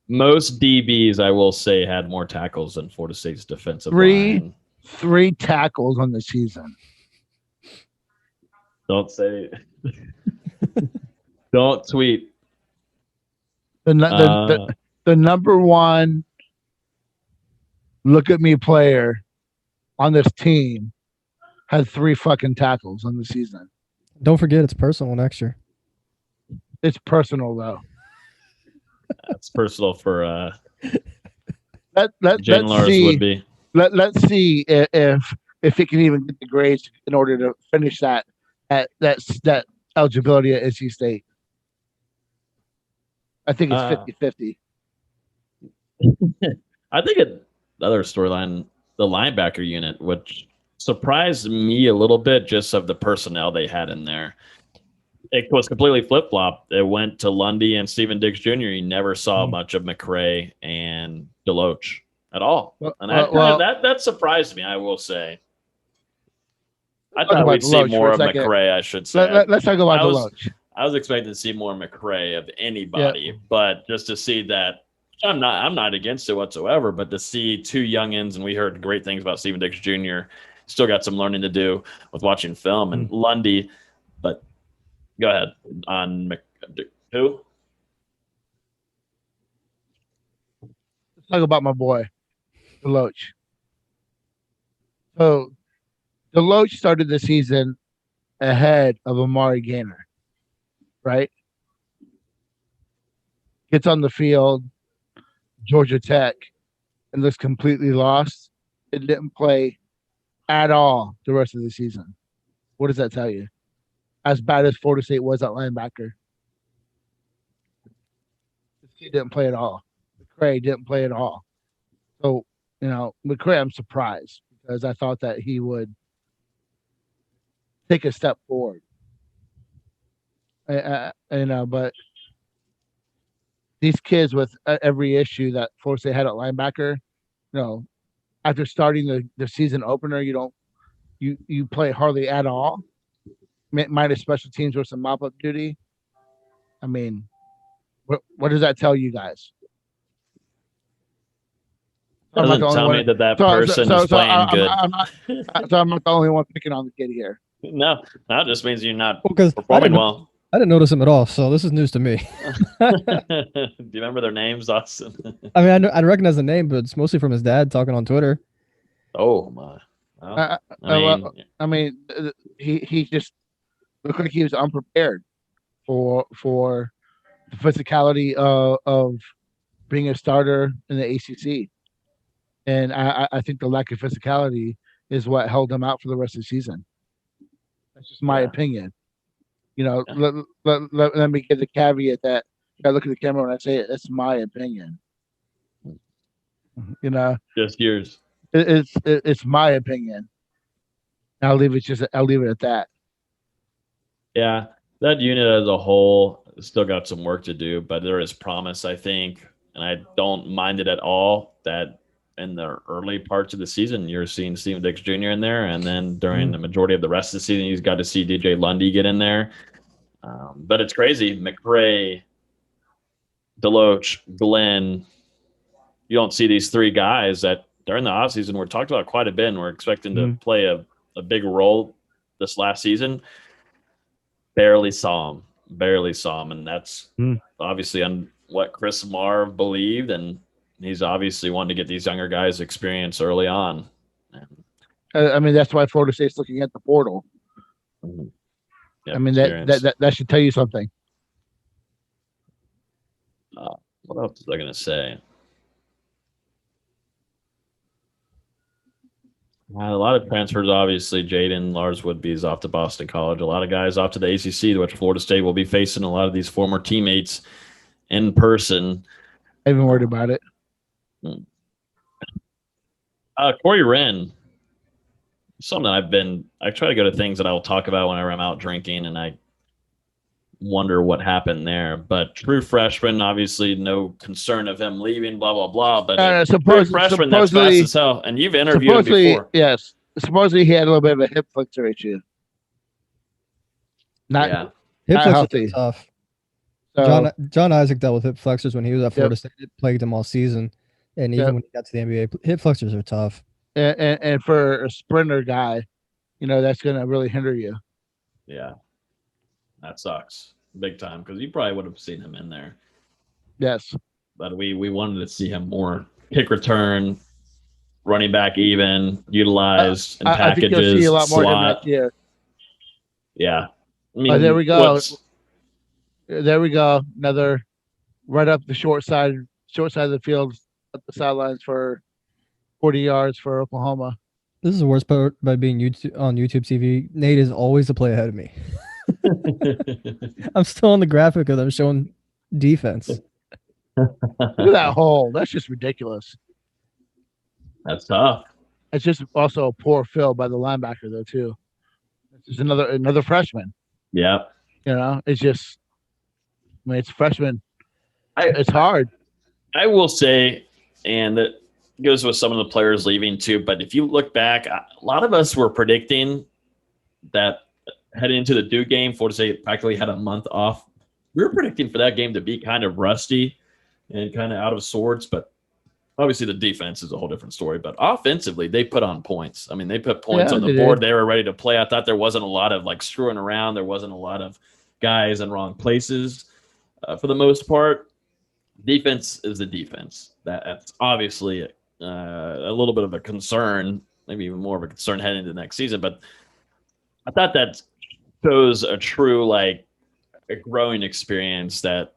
Most DBs, I will say, had more tackles than Florida State's defensive line. 3 tackles on the season. Don't say. Don't tweet. The number one look at me player on this team had 3 fucking tackles on the season. Don't forget, it's personal next year. It's personal though. That's personal for Jalen Lars would be. Let's see if he can even get the grades in order to finish that eligibility at NC State. I think it's 50-50. I think another storyline, the linebacker unit, which surprised me a little bit just of the personnel they had in there. It was completely flip-flopped. It went to Lundy and Steven Diggs Jr. You never saw much of McCray and Deloach at all. And that surprised me, I will say. I thought we'd see more of McCray, I should say. Let's talk about Deloach. I was expecting to see more McCray of anybody, but just to see that, I'm not against it whatsoever, but to see 2 youngins, and we heard great things about Steven Diggs Jr., still got some learning to do with watching film, and Lundy, but go ahead on who? Let's talk about my boy, Deloach. So, Deloach started the season ahead of Amari Gaynor, right? Gets on the field, Georgia Tech, and looks completely lost. It didn't play at all the rest of the season. What does that tell you? As bad as Florida State was at linebacker, this kid didn't play at all. McCray didn't play at all. So, McCray, I'm surprised because I thought that he would take a step forward. But these kids with every issue that Florida State had at linebacker, after starting the season opener, you play hardly at all. Minus special teams or some mop-up duty. I mean, what does that tell you guys? I'm not Doesn't the only tell me one. that person is playing good. I'm not the only one picking on the kid here. No, that just means you're not Because performing well. I didn't notice him at all, so this is news to me. Do you remember their names, Dustin? I mean, I recognize the name, but it's mostly from his dad talking on Twitter. Oh my! Well, He just looked like he was unprepared for the physicality of being a starter in the ACC, and I think the lack of physicality is what held him out for the rest of the season. That's just my opinion. You know, let me give the caveat that I look at the camera when I say it. That's my opinion. You know, just yours. It's my opinion. I'll leave it at that. Yeah, that unit as a whole still got some work to do, but there is promise, I think, and I don't mind it at all that in the early parts of the season you're seeing Steven Dix Jr. in there, and then during the majority of the rest of the season you've got to see DJ Lundy get in there. But it's crazy. McRae, Deloach, Glenn, you don't see these three guys that during the offseason we're talked about quite a bit, and we're expecting to play a big role this last season. Barely saw him, and that's obviously on what Chris Marv believed, and he's obviously wanting to get these younger guys experience early on. I mean, that's why Florida State's looking at the portal. Yep, I mean, that should tell you something. What else was I going to say? A lot of transfers, obviously. Jaden Lars Woodby's off to Boston College. A lot of guys off to the ACC, which Florida State will be facing a lot of these former teammates in person. I haven't worried about it. Corey Wren, something I try to go to things that I will talk about whenever I'm out drinking, and I wonder what happened there. But true freshman, obviously no concern of him leaving, blah, blah, blah. But true freshman, that's fast as hell. And you've interviewed him before. Yes. Supposedly he had a little bit of a hip flexor issue. Hip flexors are tough. So, John Isaac dealt with hip flexors when he was at Florida State. It plagued him all season. And even when he got to the NBA, hip flexors are tough. And for a sprinter guy, that's going to really hinder you. Yeah. That sucks big time because you probably would have seen him in there. Yes. But we wanted to see him more kick return, running back even, utilized in packages. I think you'll see a lot more of him next year. Yeah. I mean, there we go. There we go. Another right up the short side of the field, up the sidelines for 40 yards for Oklahoma. This is the worst part about being on YouTube TV. Nate is always a play ahead of me. I'm still on the graphic of them showing defense. Look at that hole. That's just ridiculous. That's tough. It's just also a poor fill by the linebacker, though, too. It's another freshman. Yeah. It's just, it's freshman. It's hard. I will say, and that goes with some of the players leaving too, but if you look back, a lot of us were predicting that heading into the Duke game, Florida State practically had a month off. We were predicting for that game to be kind of rusty and kind of out of sorts, but obviously the defense is a whole different story. But offensively, they put on points. I mean, they put points on the board. They were ready to play. I thought there wasn't a lot of screwing around. There wasn't a lot of guys in wrong places for the most part. Defense is the defense. That's obviously a little bit of a concern, maybe even more of a concern heading into the next season. But I thought that shows a true a growing experience that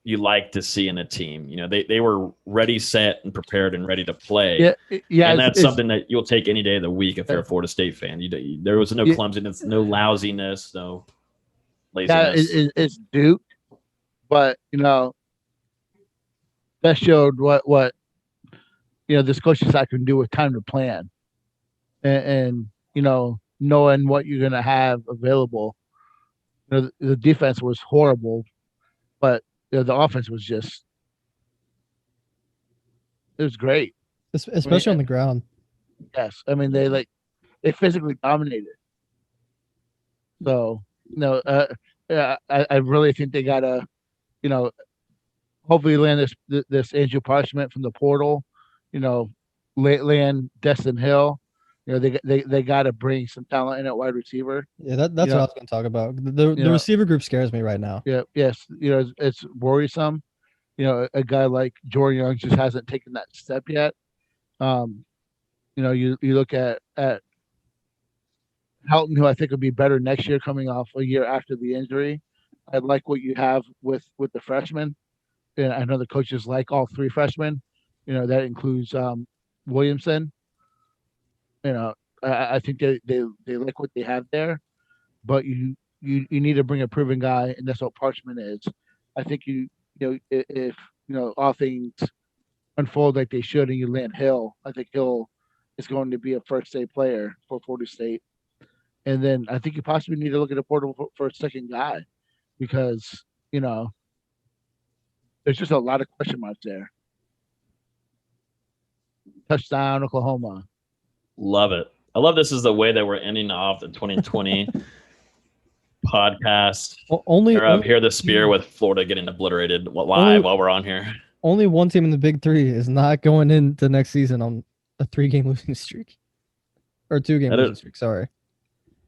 you like to see in a team. They were ready, set, and prepared and ready to play. Yeah, and that's something that you'll take any day of the week if you're a Florida State fan. There was no clumsiness, no lousiness, no laziness. Yeah, it's Duke, but that showed what this coaching side can do with time to plan, and knowing what you're going to have available. The defense was horrible, but the offense was it was great. Especially on the ground. Yes. I mean, they physically dominated. So, I really think they got to, hopefully land this Andrew Parchment from the portal land Destin Hill. They got to bring some talent in at wide receiver. Yeah, that's what I was going to talk about. The receiver group scares me right now. Yeah, yes, it's worrisome. A guy like Jordan Young just hasn't taken that step yet. You look at Helton, who I think will be better next year, coming off a year after the injury. I like what you have with the freshmen, and I know the coaches like all three freshmen. That includes Williamson. I think they like what they have there, but you need to bring a proven guy, and that's what Parchment is. I think if all things unfold like they should, and you land Hill, I think Hill is going to be a first day player for Florida State. And then I think you possibly need to look at the portal for a second guy, because there's just a lot of question marks there. Touchdown, Oklahoma. Love it. I love this is the way that we're ending off the 2020 podcast. Only Hear the Spear with Florida getting obliterated live while we're on here. Only one team in the Big Three is not going into next season on a 3-game losing streak. Or 2-game losing streak, sorry.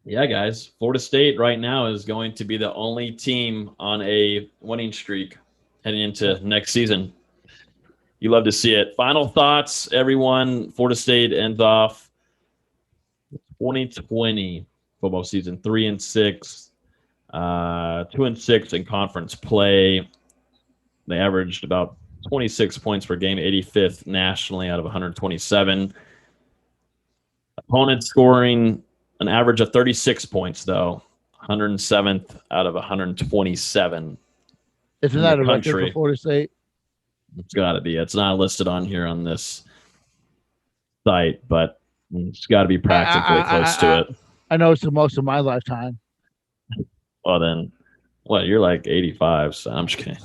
Yeah, guys. Florida State right now is going to be the only team on a winning streak heading into next season. You love to see it. Final thoughts, everyone. Florida State ends off 2020 football season 3-6, 2-6 in conference play. They averaged about 26 points per game, 85th nationally out of 127. Opponents scoring an average of 36 points, though, 107th out of 127. Isn't that a record for Florida State? It's got to be. It's not listed on here on this site, but it's got to be practically close to it. I know it's the most of my lifetime. Well, then, what? You're like 85, so I'm just kidding.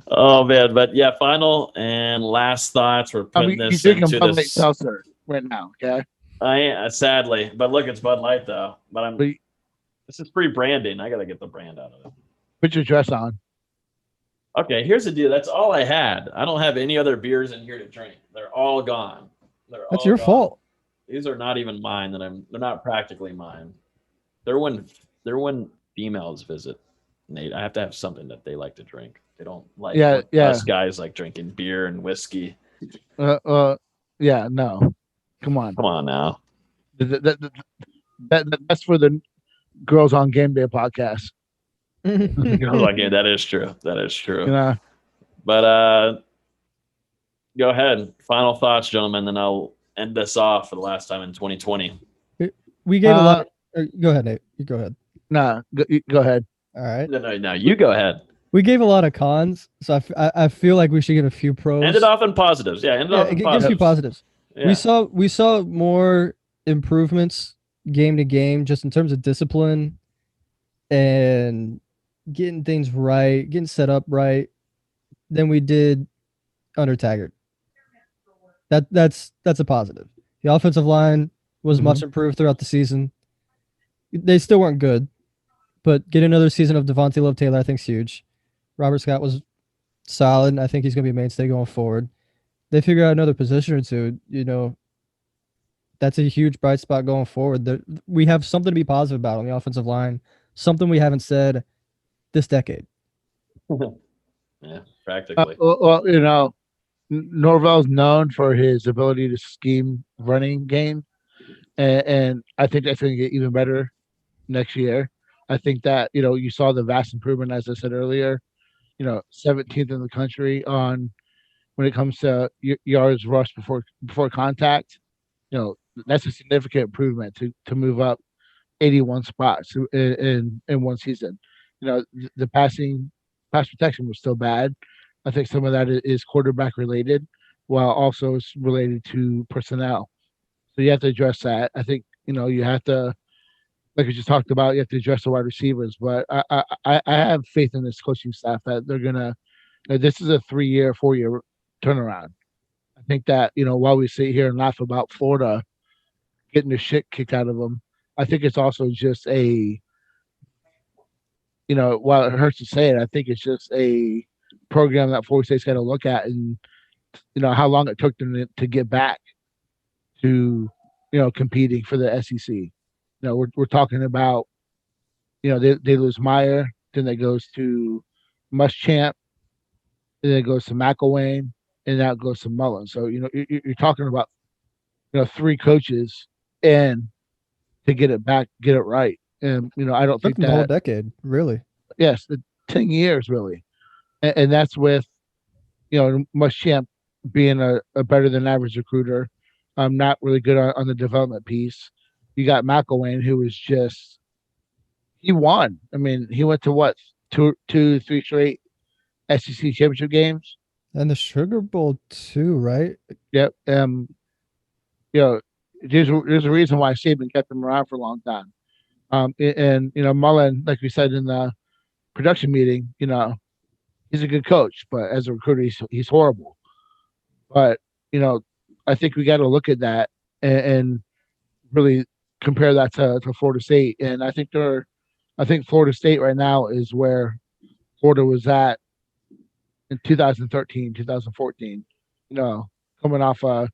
Oh, man. But, yeah, final and last thoughts. We're putting this into Bud Light seltzer right now, okay? Sadly. But, look, it's Bud Light, though. But this is free branding. I got to get the brand out of it. Put your dress on. Okay, here's the deal. That's all I had. I don't have any other beers in here to drink. They're all gone. That's your fault. These are not even mine. They're not practically mine. They're when females visit. Nate, I have to have something that they like to drink. They don't like us guys like drinking beer and whiskey. No. Come on now. That's for the Girls on Game Day podcast. That is true. But go ahead. Final thoughts, gentlemen, then I'll end this off for the last time in 2020. We gave a lot. Go ahead, Nate. You go ahead. Nah, go ahead. All right. No, you go ahead. We gave a lot of cons, so I feel like we should get a few pros. Ended off in positives. Yeah, give a few positives. Yeah. We saw more improvements game to game, just in terms of discipline and getting things right, getting set up right, than we did under Taggart. That's a positive. The offensive line was much improved throughout the season. They still weren't good, but get another season of Devontae Love-Taylor, I think, is huge. Robert Scott was solid. I think he's going to be a mainstay going forward. They figure out another position or two, that's a huge bright spot going forward. We have something to be positive about on the offensive line, something we haven't said this decade. Yeah, practically. Norvell's known for his ability to scheme running game, and I think that's going to get even better next year. I think that you saw the vast improvement, as I said earlier. 17th in the country on when it comes to yards rushed before contact. That's a significant improvement to move up 81 spots in one season. The pass protection was still bad. I think some of that is quarterback related, while also it's related to personnel. So you have to address that. I think you have to, like we just talked about, you have to address the wide receivers. But I have faith in this coaching staff that they're gonna. This is a 3-year, 4-year turnaround. I think that while we sit here and laugh about Florida getting the shit kicked out of them, I think it's also just while it hurts to say it, I think it's just a program that Florida State's got to look at, and how long it took them to get back to competing for the SEC. We're talking about they lose Meyer, then it goes to Muschamp, then it goes to McElwain, and now it goes to Mullen. So you're talking about 3 coaches and to get it back, get it right. And I don't think the whole decade, really. Yes, 10 years really, and that's with Muschamp being a better than average recruiter. Not really good on the development piece. You got McElwain, who was just he won. I mean, he went to what 3 straight SEC championship games, and the Sugar Bowl too, right? Yep. There's a reason why Saban kept him around for a long time. And Mullen, like we said in the production meeting, he's a good coach, but as a recruiter, he's horrible. But I think we got to look at that and really compare that to Florida State. And I think Florida State right now is where Florida was at in 2013, 2014. Coming off a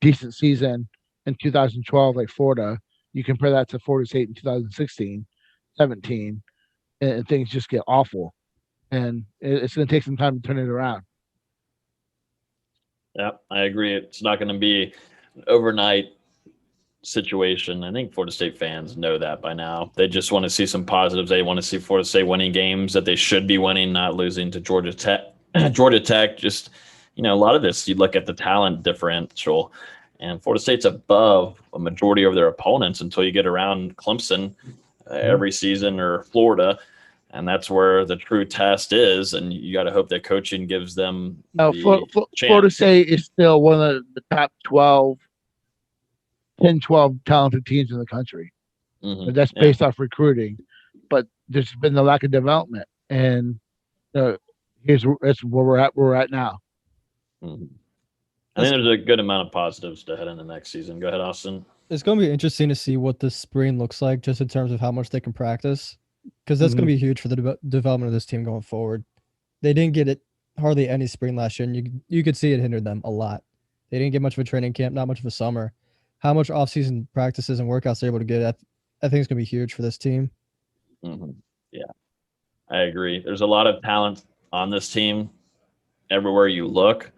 decent season in 2012, like Florida, you compare that to Florida State in 2016, 17, and things just get awful. And it's going to take some time to turn it around. Yeah, I agree. It's not going to be an overnight situation. I think Florida State fans know that by now. They just want to see some positives. They want to see Florida State winning games that they should be winning, not losing to Georgia Tech. Georgia Tech, just, a lot of this, you look at the talent differential, and Florida State's above a majority of their opponents until you get around Clemson every season, or Florida. And that's where the true test is, and you got to hope that coaching gives them Florida State is still one of the top 10, 12 talented teams in the country. Mm-hmm. That's based off recruiting, but there's been the lack of development, and that's where we're at now. Mm-hmm. I think there's a good amount of positives to head into next season. Go ahead, Austin. It's going to be interesting to see what this spring looks like, just in terms of how much they can practice, because that's going to be huge for the development of this team going forward. They didn't get it hardly any spring last year, and you could see it hindered them a lot. They didn't get much of a training camp, not much of a summer. How much off-season practices and workouts they're able to get, I think it's going to be huge for this team. Mm-hmm. Yeah, I agree. There's a lot of talent on this team everywhere you look,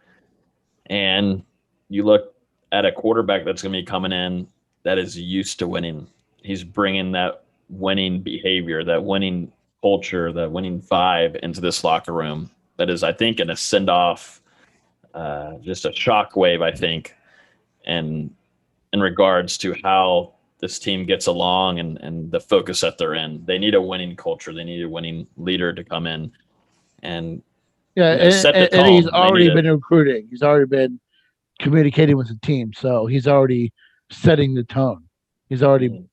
and you look at a quarterback that's going to be coming in that is used to winning. He's bringing that winning behavior, that winning culture, that winning vibe into this locker room. That is, I think, a send-off, just a shockwave, I think, and in regards to how this team gets along and the focus that they're in. They need a winning culture. They need a winning leader to come in and set the tone. And he's already been recruiting. He's already been communicating with the team. So he's already setting the tone. He's already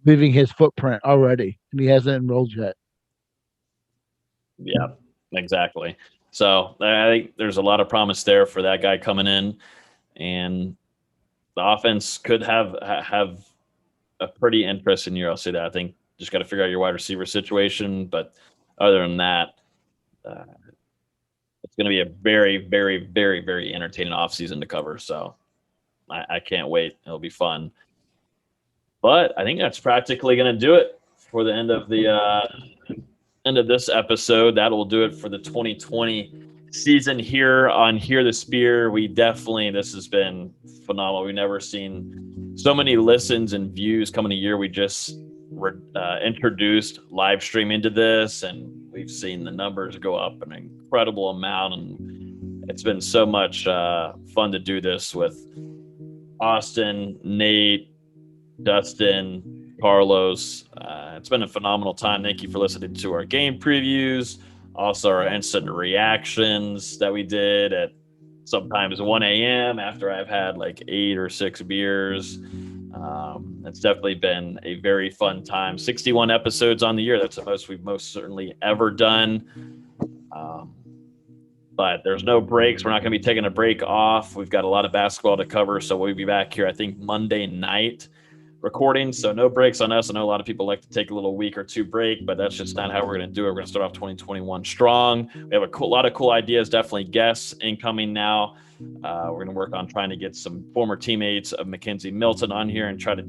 leaving his footprint already, and he hasn't enrolled yet. Yeah, exactly. So I think there's a lot of promise there for that guy coming in, and the offense could have a pretty interesting year. I'll say that. I think just got to figure out your wide receiver situation, but other than that, it's going to be a very, very, very, very entertaining offseason to cover. So I can't wait. It'll be fun. But I think that's practically going to do it for the end of this episode. That will do it for the 2020 season here on Hear the Spear. This has been phenomenal. We've never seen so many listens and views coming a year. We just introduced live streaming to this, and we've seen the numbers go up an incredible amount, and it's been so much fun to do this with Austin, Nate, Dustin, Karlos. It's been a phenomenal time. Thank you for listening to our game previews, also our instant reactions that we did at sometimes 1 a.m. after I've had like 8 or 6 beers. It's definitely been a very fun time. 61 episodes on the year. That's the most we've most certainly ever done. But there's no breaks. We're not going to be taking a break off. We've got a lot of basketball to cover, so we'll be back here, I think, Monday night recording, so no breaks on us. I know a lot of people like to take a little week or two break, but that's just not how we're going to do it. We're going to start off 2021 strong. We have a lot of cool ideas, definitely guests incoming now. We're going to work on trying to get some former teammates of Mackenzie Milton on here and try to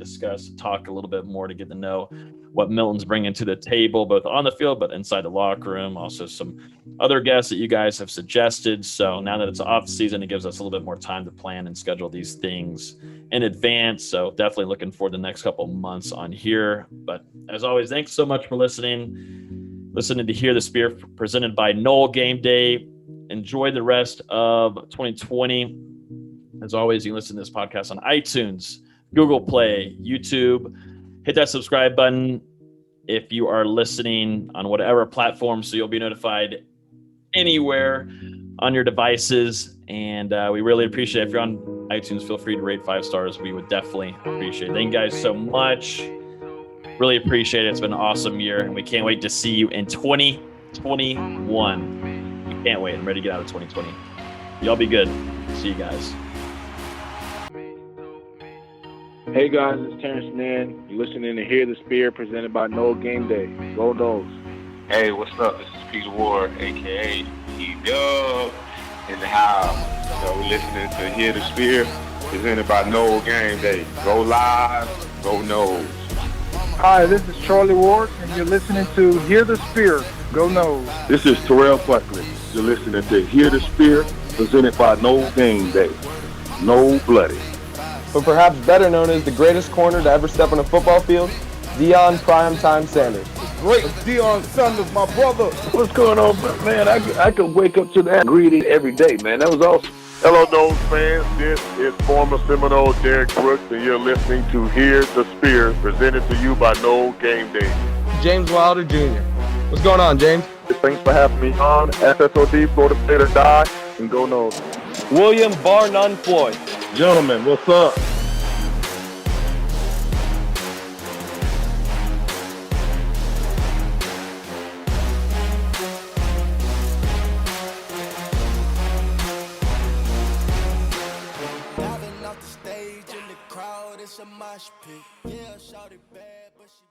talk a little bit more to get to know what Milton's bringing to the table, both on the field, but inside the locker room. Also some other guests that you guys have suggested. So now that it's off season, it gives us a little bit more time to plan and schedule these things in advance. So definitely looking forward to the next couple months on here. But as always, thanks so much for listening to Hear the Spear, presented by Noel Game Day. Enjoy the rest of 2020. As always, you can listen to this podcast on iTunes, Google Play, YouTube. Hit that subscribe button if you are listening on whatever platform, so you'll be notified anywhere on your devices. And we really appreciate it. If you're on iTunes, feel free to rate 5 stars. We would definitely appreciate it. Thank you guys so much. Really appreciate it. It's been an awesome year, and we can't wait to see you in 2021. We can't wait. I'm ready to get out of 2020. Y'all be good. See you guys. Hey guys, it's Terrence Mann. You're listening to Hear the Spear, presented by Noel Game Day. Go Noles. Hey, what's up? This is Peter Ward, a.k.a. Kaindoh, in the house. We're listening to Hear the Spear, presented by Noel Game Day. Go live, go Noles. Hi, this is Charlie Ward, and you're listening to Hear the Spear. Go Noles. This is Terrell Buckley. You're listening to Hear the Spear, presented by No Game Day. No Bloody. But perhaps better known as the greatest corner to ever step on a football field, Deion Primetime Sanders. Great Deion Sanders, my brother. What's going on, man? I could wake up to that greeting every day, man. That was awesome. Hello, Noles fans. This is former Seminole Derek Brooks, and you're listening to Hear the Spear, presented to you by No Game Day. James Wilder Jr. What's going on, James? Thanks for having me on. SSOD, Florida State or Die, and go Noles. William Bar None Floyd. Gentlemen, what's up? Diving off the stage in the crowd, it's a mosh pit. Yeah, shawty bad, but she